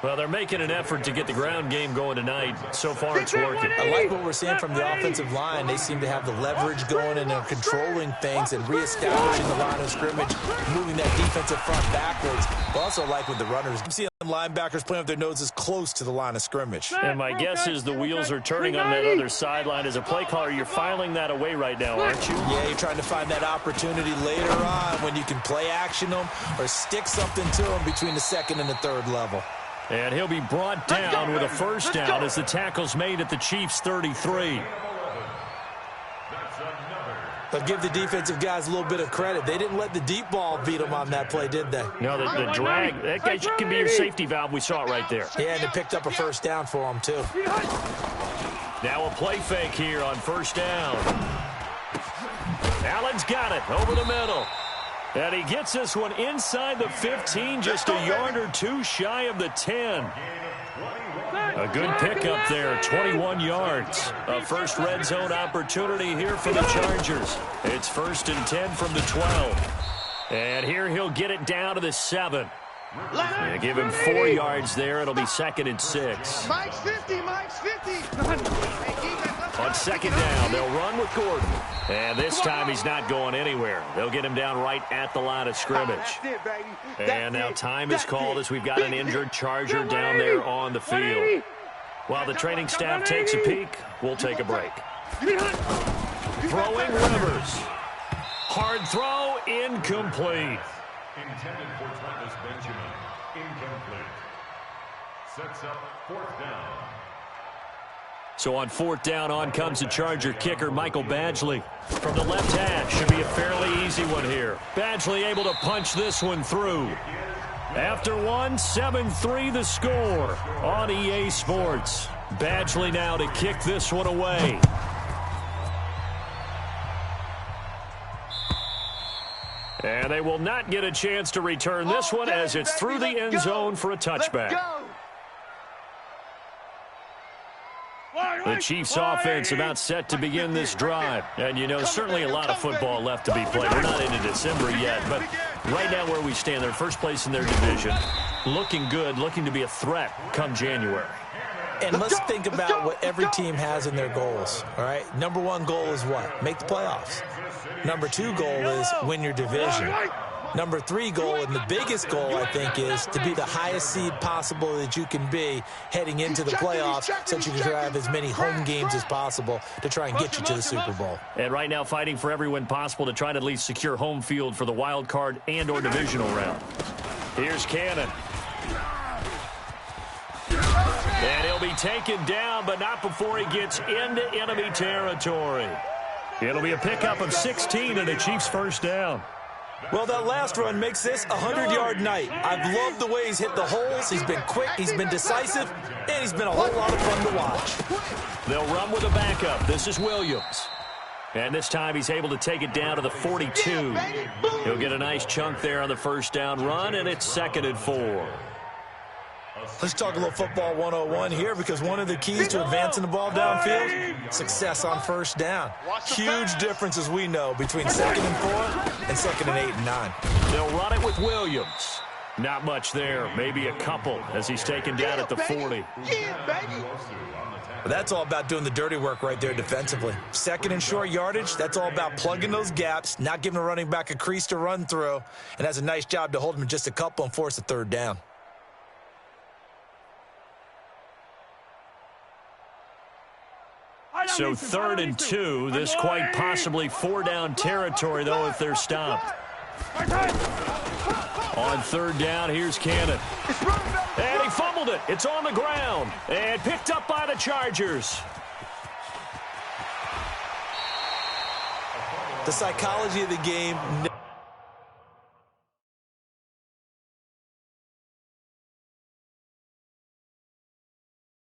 Well, they're making an effort to get the ground game going tonight. So far, it's working. I like what we're seeing from the offensive line. They seem to have the leverage going, and they're controlling things and reestablishing the line of scrimmage, moving that defensive front backwards. I also like with the runners. I'm seeing linebackers playing with their noses close to the line of scrimmage. And my guess is the wheels are turning on that other sideline. As a play caller, you're filing that away right now, aren't you? Yeah, you're trying to find that opportunity later on when you can play action them or stick something to them between the 2nd and the 3rd level. And he'll be brought down with a 1st down as the tackle's made at the Chiefs' 33. But give the defensive guys a little bit of credit. They didn't let the deep ball beat them on that play, did they? No, the drag, that guy can be your safety valve. We saw it right there. Yeah, and it picked up a 1st down for them, too. Now a play fake here on 1st down. Allen's got it over the middle. And he gets this one inside the 15, just a yard or 2 shy of the 10. A good pickup there, 21 yards. A first red zone opportunity here for the Chargers. It's 1st and 10 from the 12. And here he'll get it down to the 7. Yeah, give him 4 yards there. It'll be 2nd and 6. Mike's 50. Mike's 50. On 2nd down, they'll run with Gordon. And this time he's not going anywhere. They'll get him down right at the line of scrimmage. And now time is called as we've got an injured Charger down there on the field. While the training staff takes a peek, we'll take a break. Throwing Rivers. Hard throw, incomplete. Intended for Travis Benjamin. Incomplete. Sets up 4th down. So on 4th down, on comes the Charger kicker, Michael Badgley. From the left hash, should be a fairly easy one here. Badgley able to punch this one through. After one, 7-3 the score on EA Sports. Badgley now to kick this one away. And they will not get a chance to return this one as it's through the end zone for a touchback. The Chiefs offense about set to begin this drive. And, you know, certainly a lot of football left to be played. We're not into December yet, but right now where we stand, they're first place in their division. Looking good, looking to be a threat come January. And let's think about what every team has in their goals, all right? Number 1 goal is what? Make the playoffs. Number 2 goal is win your division. Number 3 goal, and the biggest goal, I think, is to be the highest seed possible that you can be heading into the playoffs so that you can have as many home games as possible to try and get you to the Super Bowl. And right now fighting for every win possible to try to at least secure home field for the wild card and or divisional round. Here's Cannon. And he'll be taken down, but not before he gets into enemy territory. It'll be a pickup of 16 and the Chiefs' 1st down. Well, that last run makes this a 100-yard night. I've loved the way he's hit the holes. He's been quick, he's been decisive, and he's been a whole lot of fun to watch. They'll run with a backup. This is Williams. And this time he's able to take it down to the 42. He'll get a nice chunk there on the 1st down run, and it's 2nd and 4. Let's talk a little football 101 here, because one of the keys to advancing the ball downfield, success on first down. Huge difference, as we know, between 2nd and 4 and 2nd and 8 and 9. They'll run it with Williams. Not much there, maybe a couple as he's taken down at the 40. But that's all about doing the dirty work right there defensively. 2nd and short yardage, that's all about plugging those gaps, not giving a running back a crease to run through, and has a nice job to hold him just a couple and force a 3rd down. So 3rd and 2, this quite possibly 4-down territory, though, if they're stopped. On 3rd down, here's Cannon. And he fumbled it. It's on the ground. And picked up by the Chargers. The psychology of the game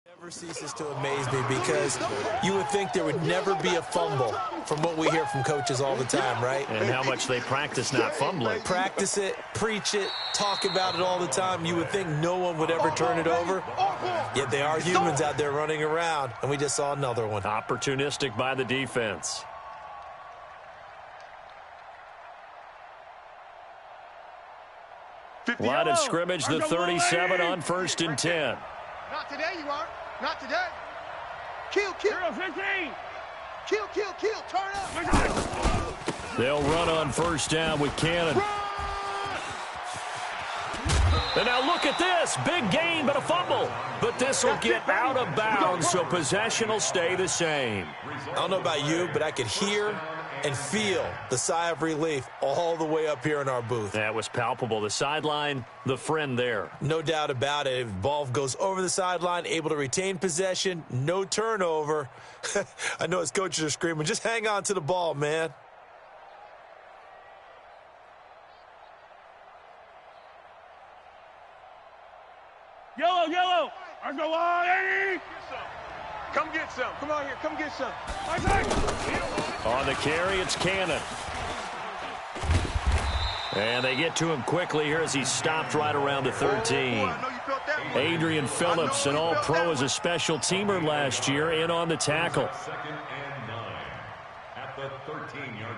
never ceases to amaze me, because you would think there would never be a fumble from what we hear from coaches all the time, right? And how much they practice not fumbling. Practice it, preach it, talk about it all the time. You would think no one would ever turn it over, yet they are humans out there running around, and we just saw another one. Opportunistic by the defense. Line of scrimmage, the 37 on 1st and 10. Not today, you aren't. Not today. Kill. 15. Kill. Turn up. They'll run on 1st down with Cannon. And now look at this. Big gain, but a fumble. But this will get out of bounds, so possession will stay the same. I don't know about you, but I could hear and feel the sigh of relief all the way up here in our booth. That was palpable. The sideline, the friend there. No doubt about it. If the ball goes over the sideline, able to retain possession, no turnover. I know his coaches are screaming, just hang on to the ball, man. Yellow. I go on. Come get some. Come on here. Come get some. On the carry, it's Cannon. And they get to him quickly here as he stopped right around the 13. Adrian Phillips, an all-pro as a special teamer last year, in on the tackle. 2nd and 9 at the 13-yard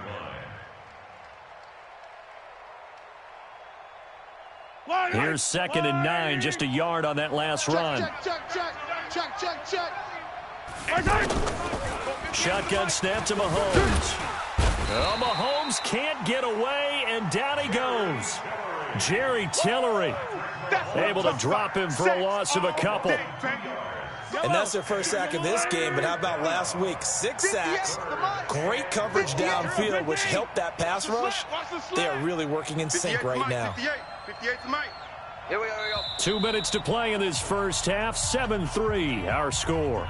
line. Here's 2nd and 9, just a yard on that last run. Check. Shotgun snap to Mahomes. Oh, Mahomes can't get away, and down he goes. Jerry Tillery able to drop him for a loss of a couple. And that's their first sack of this game, but how about last week? 6 sacks, great coverage downfield, which helped that pass rush. They are really working in sync right now. 58 to Mike. Here we go. 2 minutes to play in this first half. 7-3, our score.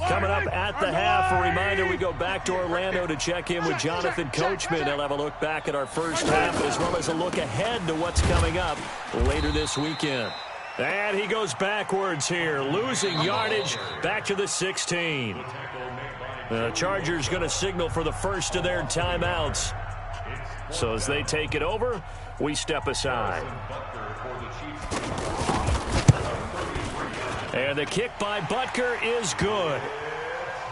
Coming up at the half, a reminder, we go back to Orlando to check in with Jonathan Coachman. He'll have a look back at our first half, as well as a look ahead to what's coming up later this weekend. And he goes backwards here, losing yardage back to the 16. The Chargers going to signal for the first of their timeouts. So as they take it over, we step aside. And the kick by Butker is good.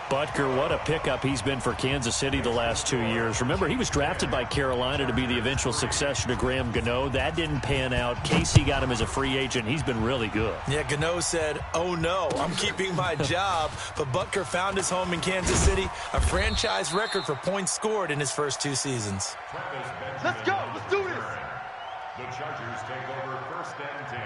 Butker, what a pickup he's been for Kansas City the last 2 years. Remember, he was drafted by Carolina to be the eventual successor to Graham Gano. That didn't pan out. Casey got him as a free agent. He's been really good. Yeah, Gano said, oh no, I'm keeping my job. But Butker found his home in Kansas City, a franchise record for points scored in his first 2 seasons. Let's go. Let's do this. The Chargers take over 1st and 10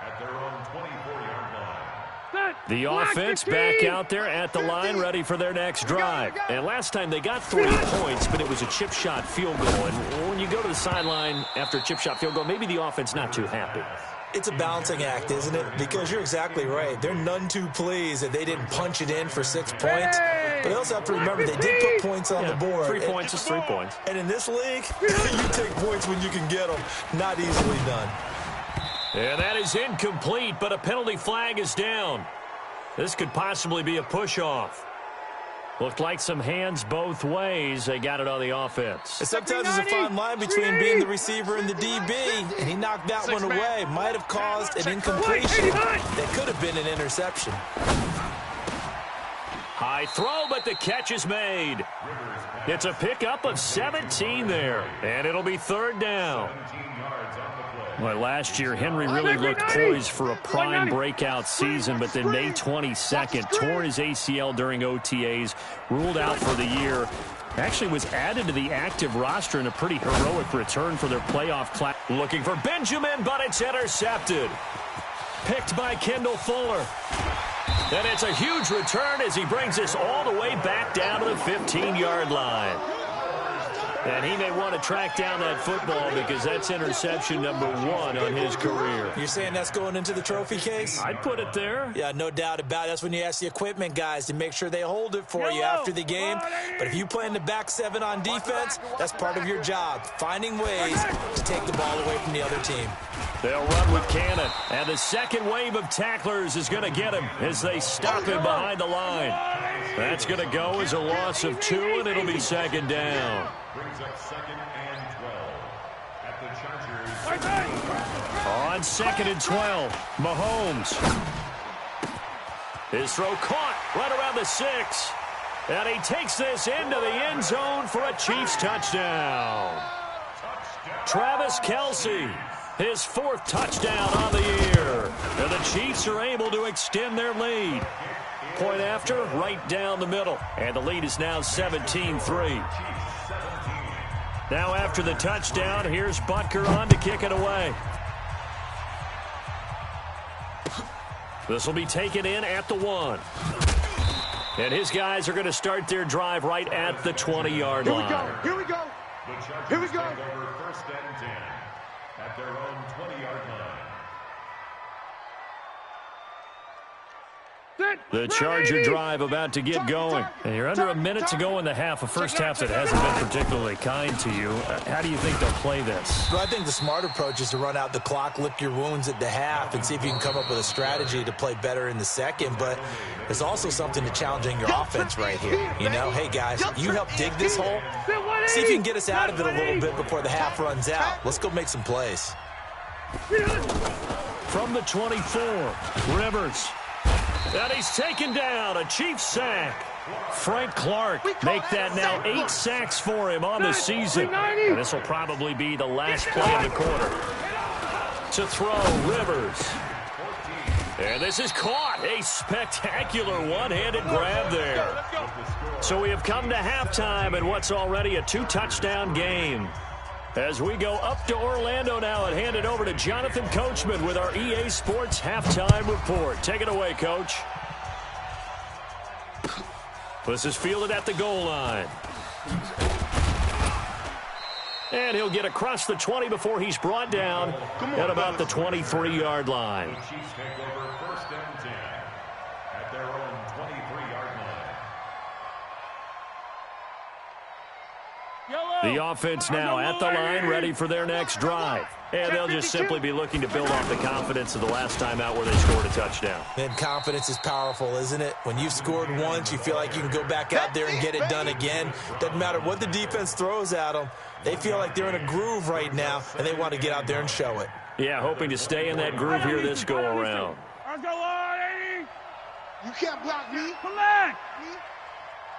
at their own 24-yard line. The offense back out there at the line, ready for their next drive. And last time they got 3 points, but it was a chip shot field goal. And when you go to the sideline after a chip shot field goal, maybe the offense not too happy. It's a balancing act, isn't it? Because you're exactly right. They're none too pleased that they didn't punch it in for 6 points. But they also have to remember they did put points on the board. 3 points is 3 points. And in this league, you take points when you can get them. Not easily done. And that is incomplete, but a penalty flag is down. This could possibly be a push-off. Looked like some hands both ways. They got it on the offense. And sometimes there's a fine line between being the receiver and the DB, and he knocked that one away. Might have caused an incompletion that could have been an interception. High throw, but the catch is made. It's a pickup of 17 there, and it'll be third down. Well, last year, Henry really looked poised for a prime breakout season, but then May 22nd, tore his ACL during OTAs, ruled out for the year. Actually was added to the active roster in a pretty heroic return for their playoff class. Looking for Benjamin, but it's intercepted. Picked by Kendall Fuller. And it's a huge return as he brings us all the way back down to the 15-yard line. And he may want to track down that football because that's interception number 1 on his career. You're saying that's going into the trophy case? I'd put it there. Yeah, no doubt about it. That's when you ask the equipment guys to make sure they hold it for you after the game. But if you play in the back 7 on defense, that's part of your job, finding ways to take the ball away from the other team. They'll run with Cannon. And the second wave of tacklers is going to get him as they stop him behind the line. That's going to go as a loss of 2, and it'll be second down. Brings up 2nd and 12 at the Chargers. On 2nd and 12, Mahomes. His throw caught right around the 6. And he takes this into the end zone for a Chiefs touchdown. Travis Kelce, his 4th touchdown on the year. And the Chiefs are able to extend their lead. Point after, right down the middle. And the lead is now 17-3. Now after the touchdown, here's Butker on to kick it away. This will be taken in at the 1. And his guys are going to start their drive right at the 20-yard line. Here we go. Here we go. Over 1st and 10 at their own 20-yard line. The Charger drive about to get going. And you're under a minute to go in the half, a first half that hasn't been particularly kind to you. How do you think they'll play this? Well, I think the smart approach is to run out the clock, lick your wounds at the half, and see if you can come up with a strategy to play better in the second. But there's also something to challenging your offense right here. You know, hey, guys, you help dig this hole. See if you can get us out of it a little bit before the half runs out. Let's go make some plays. From the 24, Rivers. And he's taken down, a Chiefs sack. Frank Clark make that now 8 sacks for him on the season. And this will probably be the last play of the quarter. To throw, Rivers. And this is caught. A spectacular one-handed grab there. So we have come to halftime in what's already a 2-touchdown game. As we go up to Orlando now and hand it over to Jonathan Coachman with our EA Sports Halftime Report. Take it away, Coach. This is fielded at the goal line. And he'll get across the 20 before he's brought down at about the 23-yard line. The Chiefs take over 1st and 10 at their own 23-yard line. The offense now at the line, ready for their next drive. And they'll just simply be looking to build off the confidence of the last time out where they scored a touchdown. And confidence is powerful, isn't it? When you've scored once, you feel like you can go back out there and get it done again. Doesn't matter what the defense throws at them. They feel like they're in a groove right now, and they want to get out there and show it. Yeah, hoping to stay in that groove here this go-around. Let's go on, 80. You can't block me. Come back.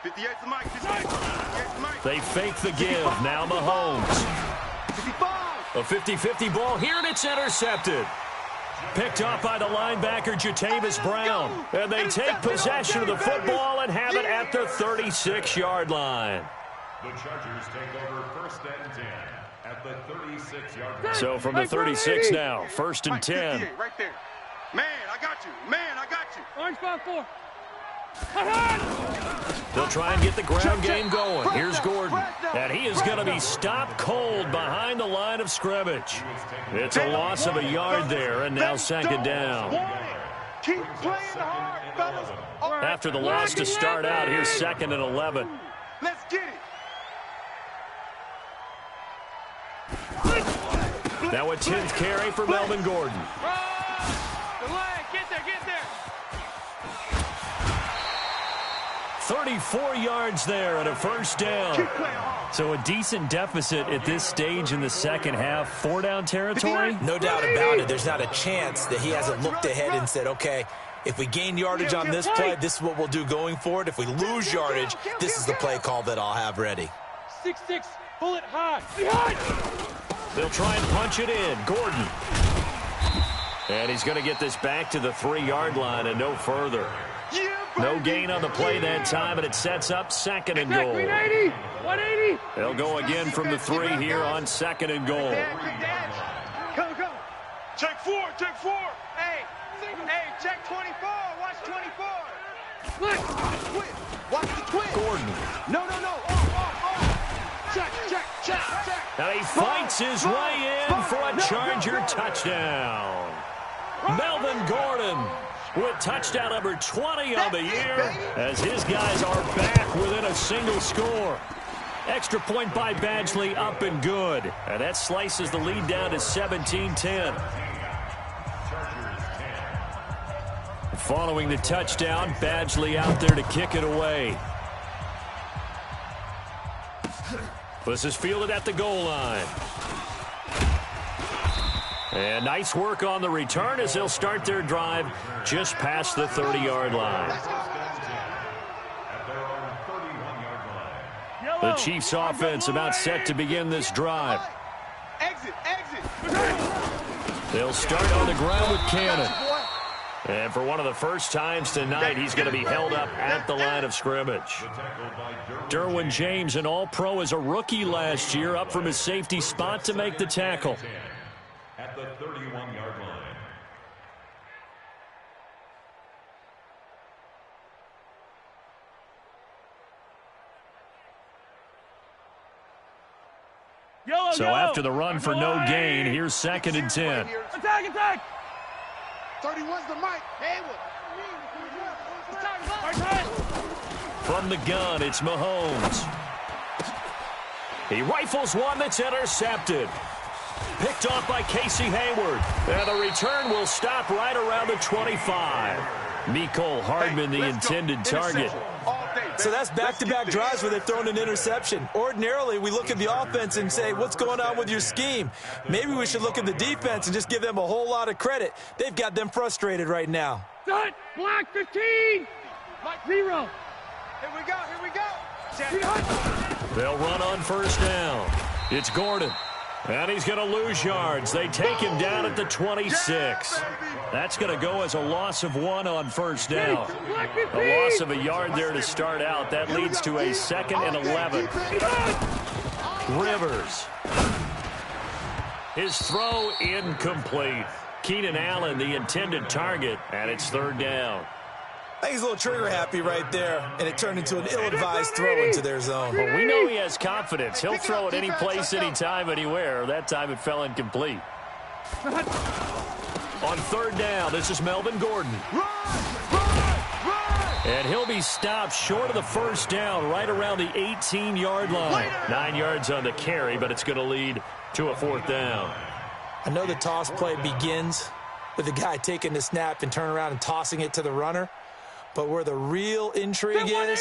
58's the mic. 58's the mic. They fake the give. Now Mahomes. 55. A 50-50 ball here, and it's intercepted. Picked off by the linebacker, Jatavis Brown. And they take possession of the football and have it at the 36-yard line. The Chargers take over 1st and 10 at the 36-yard line. So from the 36 now, 1st and 10. 58 right there. Man, I got you. Man, I got you. Orange 5-4. They'll try and get the ground game going. Here's Gordon. And he is going to be stopped cold behind the line of scrimmage. It's a loss of a yard there, and now second down. Keep playing hard, fellas. After the loss to start out, here's 2nd and 11. Let's get it. Now a 10th carry for Melvin Gordon. 34 yards there and a first down. So a decent deficit at this stage in the second half. 4-down territory? No doubt about it. There's not a chance that he hasn't looked ahead and said, okay, if we gain yardage on this play, this is what we'll do going forward. If we lose yardage, this is the play call that I'll have ready. 6-6, bullet high. Behind! They'll try and punch it in. Gordon. And he's going to get this back to the 3-yard line and no further. No gain on the play that time, and it sets up 2nd and goal. 180. They'll go again from the 3 here on 2nd and goal. Go. Check 4. Hey, check 24. Watch 24. Watch the twin. Gordon. No. Check. And he fights his way in for a Charger touchdown. Melvin Gordon with touchdown number 20 on the year as his guys are back within a single score. Extra point by Badgley up and good. And that slices the lead down to 17-10. Following the touchdown, Badgley out there to kick it away. This is fielded at the goal line. And nice work on the return as they'll start their drive just past the 30-yard line. The Chiefs offense about set to begin this drive. Exit. They'll start on the ground with Cannon. And for one of the first times tonight, he's going to be held up at the line of scrimmage. Derwin James, an all-pro as a rookie last year, up from his safety spot to make the tackle. At the 31-yard line. So after the run for no gain, here's 2nd and 10. Attack! 31's the mic. Hayward. From the gun, it's Mahomes. He rifles one that's intercepted. Picked off by Casey Hayward. And the return will stop right around the 25. Mecole Hardman, the intended target. So that's back-to-back drives where they've thrown an interception. Ordinarily, we look at the offense and say, what's going on with your scheme? Maybe we should look at the defense and just give them a whole lot of credit. They've got them frustrated right now. Set, block 15. 0. Here we go. They'll run on first down. It's Gordon. And he's going to lose yards. They take him down at the 26. That's going to go as a loss of 1 on first down. A loss of a yard there to start out. That leads to a 2nd and 11. Rivers. His throw incomplete. Keenan Allen, the intended target, and it's 3rd down. I think he's a little trigger happy right there, and it turned into an ill-advised throw into their zone. Well, we know he has confidence. He'll throw it any place, anytime, anywhere. That time it fell incomplete. On 3rd down, this is Melvin Gordon. And he'll be stopped short of the first down right around the 18-yard line. 9 yards on the carry, but it's going to lead to a 4th down. I know the toss play begins with the guy taking the snap and turning around and tossing it to the runner. But where the real intrigue is,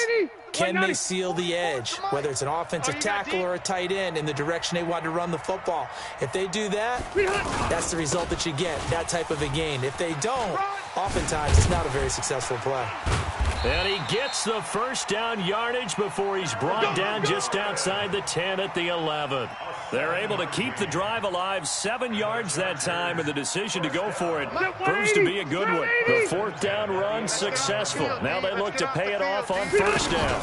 can they seal the edge, whether it's an offensive tackle or a tight end, in the direction they want to run the football? If they do that, that's the result that you get, that type of a gain. If they don't, oftentimes it's not a very successful play. And he gets the first down yardage before he's brought down just outside the 10 at the 11. They're able to keep the drive alive, 7 yards that time, and the decision to go for it proves to be a good one. The 4th down run successful. Now they look to pay it off on first down.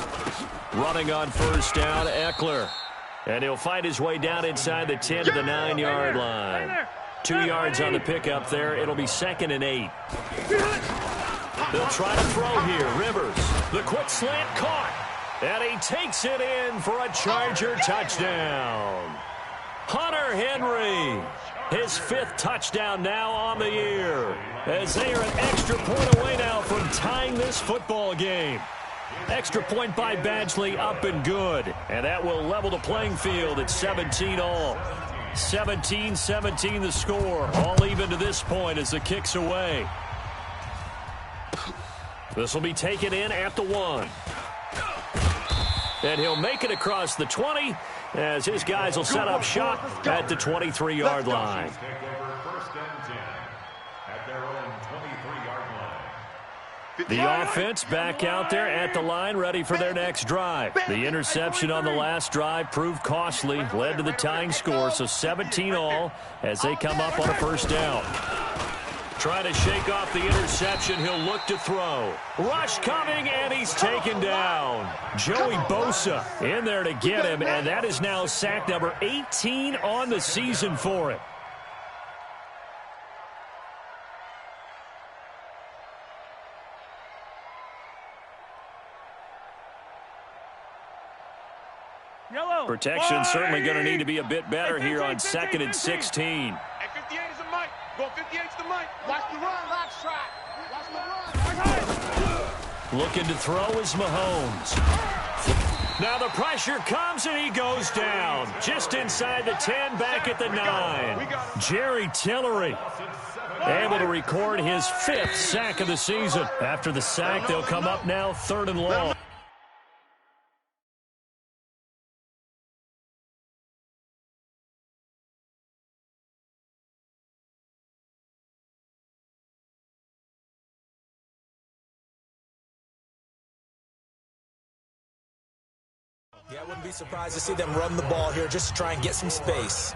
Running on first down, Eckler. And he'll find his way down inside the 10 to the 9-yard line. 2 yards on the pickup there. It'll be 2nd and 8. They'll try to throw here. Rivers, the quick slant caught. And he takes it in for a Charger touchdown. Hunter Henry, his 5th touchdown now on the year, as they are an extra point away now from tying this football game. Extra point by Badgley up and good, and that will level the playing field at 17 all. 17-17 the score, all even to this point as the kick's away. This will be taken in at the 1. And he'll make it across the 20 as his guys will set up shop at the 23-yard line. Take over 1st and 10 at their own 23-yard line. The offense back out there at the line, ready for their next drive. The interception on the last drive proved costly, led to the tying score, so 17 all as they come up on a 1st down. Trying to shake off the interception, he'll look to throw. Rush coming, and he's taken down. Joey Bosa in there to get him, and that is now sack number 18 on the season for him. Protection certainly going to need to be a bit better here on 2nd and 16. Hey, 58 is the mic. Go 58 is the mic. Watch the run, left track. Watch the run. Looking to throw is Mahomes. Now the pressure comes, and he goes down. Just inside the 10, back at the 9. Jerry Tillery able to record his 5th sack of the season. After the sack, they'll come up now 3rd and long. Yeah, I wouldn't be surprised to see them run the ball here just to try and get some space.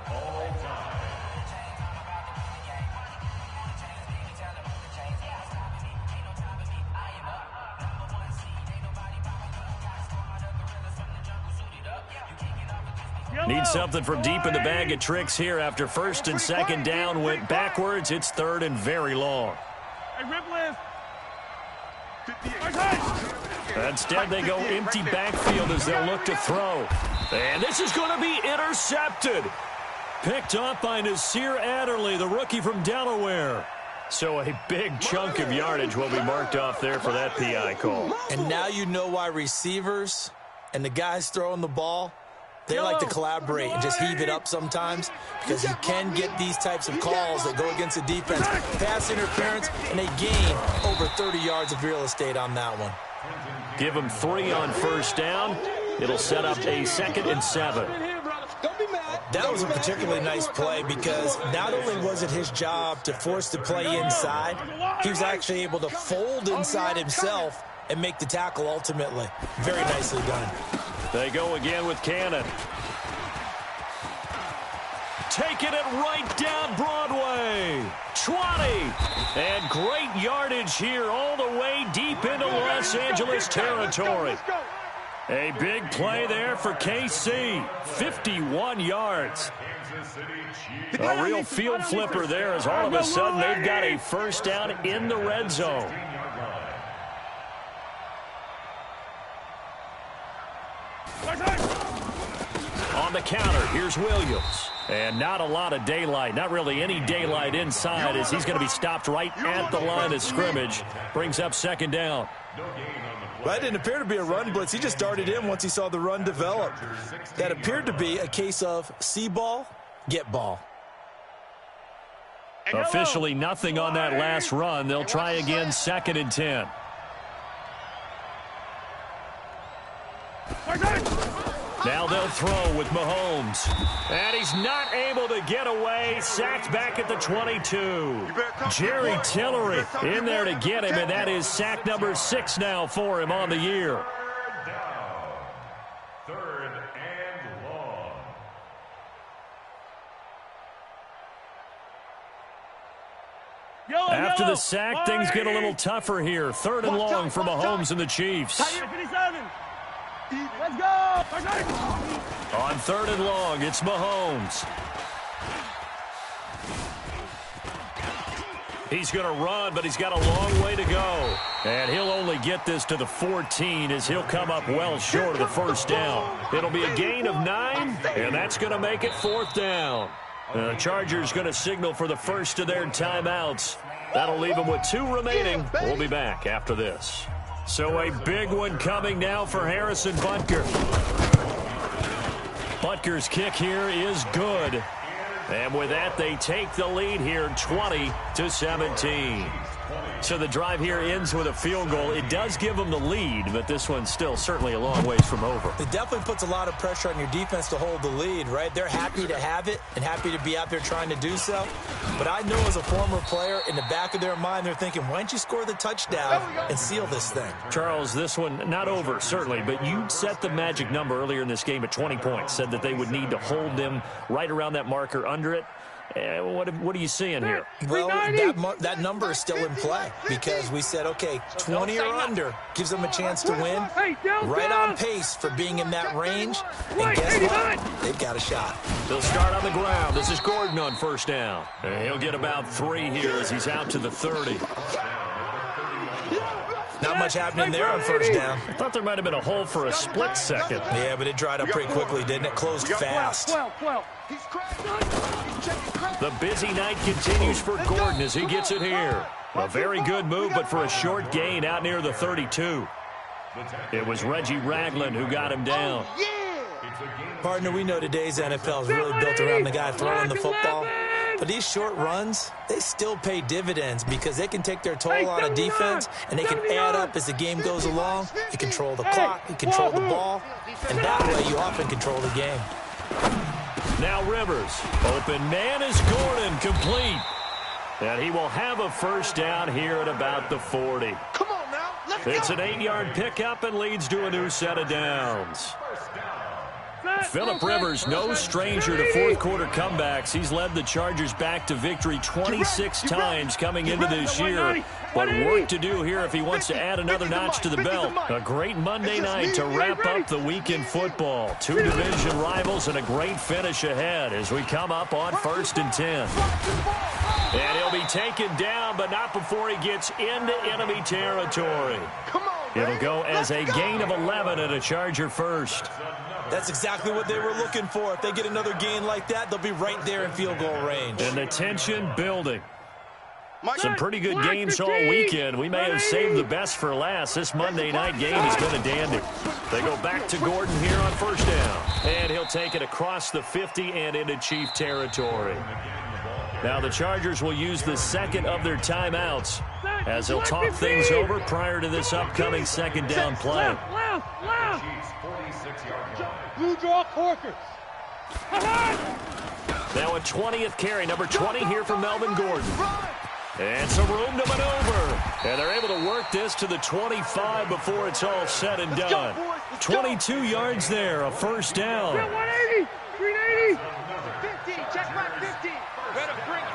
Need something from deep in the bag of tricks here after 1st and 2nd down went backwards. It's 3rd and very long. Hey, rip lift. Instead, they go empty backfield as they'll look to throw. And this is going to be intercepted. Picked up by Nasir Adderley, the rookie from Delaware. So a big chunk of yardage will be marked off there for that PI call. And now you know why receivers and the guys throwing the ball, they like to collaborate and just heave it up sometimes, because you can get these types of calls that go against the defense. Pass interference, and they gain over 30 yards of real estate on that one. Give him 3 on 1st down. It'll set up a 2nd and 7. That was a particularly nice play because not only was it his job to force the play inside, he was actually able to fold inside himself and make the tackle ultimately. Very nicely done. They go again with Cannon. Taking it right down Broadway. 20. And great yardage here all the way deep into Los Angeles territory. A big play there for KC. 51 yards. A real field flipper there as all of a sudden they've got a 1st down in the red zone. On the counter, here's Williams. And not a lot of daylight, not really any daylight inside, as he's going to be stopped right at the line of scrimmage. Brings up 2nd down. Well, that didn't appear to be a run blitz. He just darted in once he saw the run develop. That appeared to be a case of see ball, get ball. Officially nothing on that last run. They'll try again 2nd and 10. Now they'll throw with Mahomes. And he's not able to get away. Sacked back at the 22. Jerry Tillery in there to get him, and that is sack number 6 now for him on the year. 3rd and long. After the sack, things get a little tougher here. 3rd and long for Mahomes and the Chiefs. 57. Let's go. On 3rd and long, it's Mahomes. He's going to run, but he's got a long way to go. And he'll only get this to the 14 as he'll come up well short of the 1st down. It'll be a gain of 9, and that's going to make it 4th down. The Chargers going to signal for the first of their timeouts. That'll leave them with 2 remaining. We'll be back after this. So a big one coming now for Harrison Butker. Butker's kick here is good. And with that, they take the lead here 20-17. So the drive here ends with a field goal. It does give them the lead, but this one's still certainly a long ways from over. It definitely puts a lot of pressure on your defense to hold the lead, right? They're happy to have it and happy to be out there trying to do so. But I know as a former player, in the back of their mind, they're thinking, why don't you score the touchdown and seal this thing? Charles, this one not over, certainly, but you set the magic number earlier in this game at 20 points, said that they would need to hold them right around that marker under it. What are you seeing here? Well, that number is still in play because we said, okay, 20 or under gives them a chance to win. Right on pace for being in that range. And guess what? They've got a shot. They'll start on the ground. This is Gordon on first down. And he'll get about 3 here as he's out to the 30. Not much happening there on first down. I thought there might have been a hole for a split second. Yeah, but it dried up pretty quickly, didn't it? Closed fast. The busy night continues for Gordon as he gets it here. A very good move, but for a short gain out near the 32. It was Reggie Ragland who got him down. Partner, we know today's NFL is really built around the guy throwing the football. But these short runs, they still pay dividends because they can take their toll on a defense and they can add up as the game goes along. You control the clock, you control the ball, and that way you often control the game. Now Rivers. Open man is Gordon, complete. And he will have a first down here at about the 40. Come on now, let's It's go. an 8-yard pickup and leads to a new set of downs. Phillip Rivers, no stranger to fourth-quarter comebacks. He's led the Chargers back to victory 26 times coming into this year. But work to do here if he wants to add another notch to the belt. A great Monday night to wrap up the week in football. 2 division rivals and a great finish ahead as we come up on 1st and 10. And he'll be taken down, but not before he gets into enemy territory. It'll go as a gain of 11 and a Charger first. That's exactly what they were looking for. If they get another gain like that, they'll be right there in field goal range. And the tension building. Some pretty good games all weekend. We may have saved the best for last. This Monday night game has been a dandy. They go back to Gordon here on first down. And he'll take it across the 50 and into Chief territory. Now the Chargers will use the second of their timeouts as they'll talk things over prior to this upcoming second down play. Blue draw Corkers. Now a 20th carry, number 20 here for Melvin Gordon. And some room to maneuver. And they're able to work this to the 25 before it's all said and done. 22 yards there, a first down. 180, 380. 15, check back 15. Better bring it.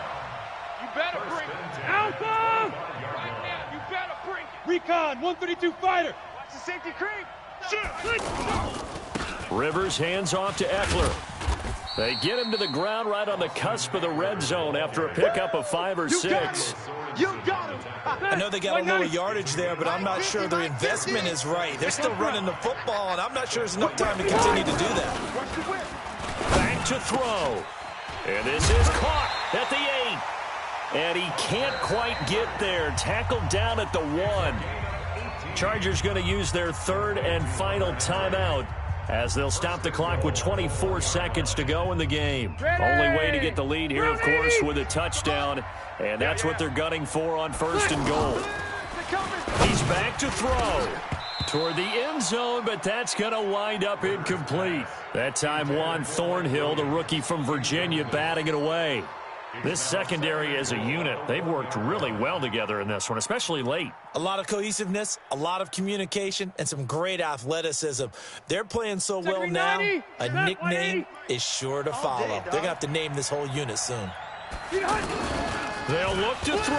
You better bring it. Alpha. Right now, you better bring it. Recon, 132 fighter. Watch the safety creep. Rivers hands off to Eckler. They get him to the ground right on the cusp of the red zone after a pickup of 5 or 6. You got him. I know they got a little yardage there, but I'm not sure their investment is right. They're still running the football, and I'm not sure there's enough time to continue to do that. Back to throw. And this is caught at the 8. And he can't quite get there. Tackled down at the 1. Chargers going to use their 3rd and final timeout as they'll stop the clock with 24 seconds to go in the game. Only way to get the lead here, of course, with a touchdown. And that's what they're gunning for on 1st and goal. He's back to throw toward the end zone, but that's going to wind up incomplete. That time, Juan Thornhill, the rookie from Virginia, batting it away. This secondary as a unit, they've worked really well together in this one, especially late. A lot of cohesiveness, a lot of communication, and some great athleticism. They're playing so well now, a nickname is sure to follow. They're going to have to name this whole unit soon. They'll look to throw.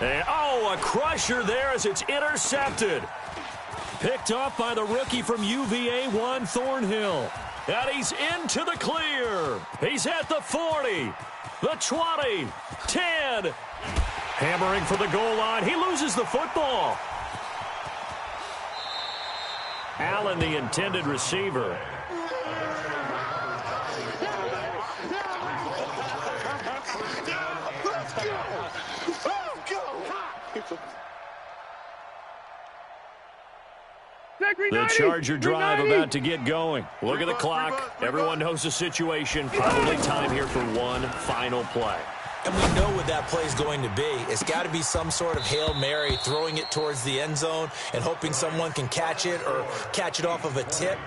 And, a crusher there as it's intercepted. Picked off by the rookie from UVA, Juan Thornhill. And he's into the clear. He's at the 40, the 20, 10. Hammering for the goal line. He loses the football. Allen, the intended receiver. The Charger drive about to get going. Look at the clock. Everyone knows the situation. Probably time here for one final play. And we know what that play is going to be. It's got to be some sort of Hail Mary, throwing it towards the end zone and hoping someone can catch it or catch it off of a tip.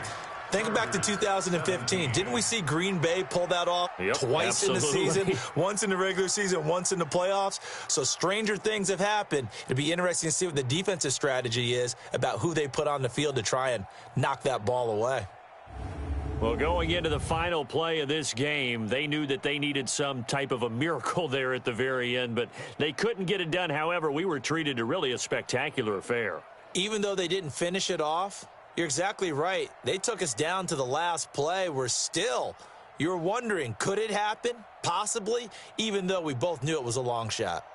Think back to 2015. Didn't we see Green Bay pull that off twice in the season? Once in the regular season, once in the playoffs. So stranger things have happened. It'd be interesting to see what the defensive strategy is about who they put on the field to try and knock that ball away. Well, going into the final play of this game, they knew that they needed some type of a miracle there at the very end, but they couldn't get it done. However, we were treated to really a spectacular affair. Even though they didn't finish it off, you're exactly right. They took us down to the last play. You're wondering, could it happen? Possibly, even though we both knew it was a long shot.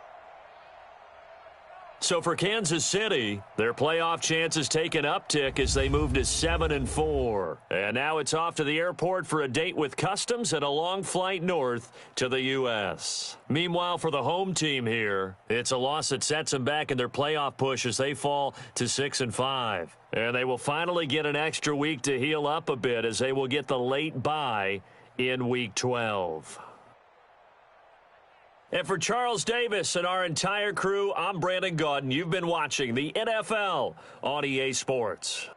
So for Kansas City, their playoff chances take an uptick as they move to 7-4. And now it's off to the airport for a date with customs and a long flight north to the U.S. Meanwhile, for the home team here, it's a loss that sets them back in their playoff push as they fall to 6-5. And they will finally get an extra week to heal up a bit as they will get the late bye in Week 12. And for Charles Davis and our entire crew, I'm Brandon Gaudin. You've been watching the NFL on EA Sports.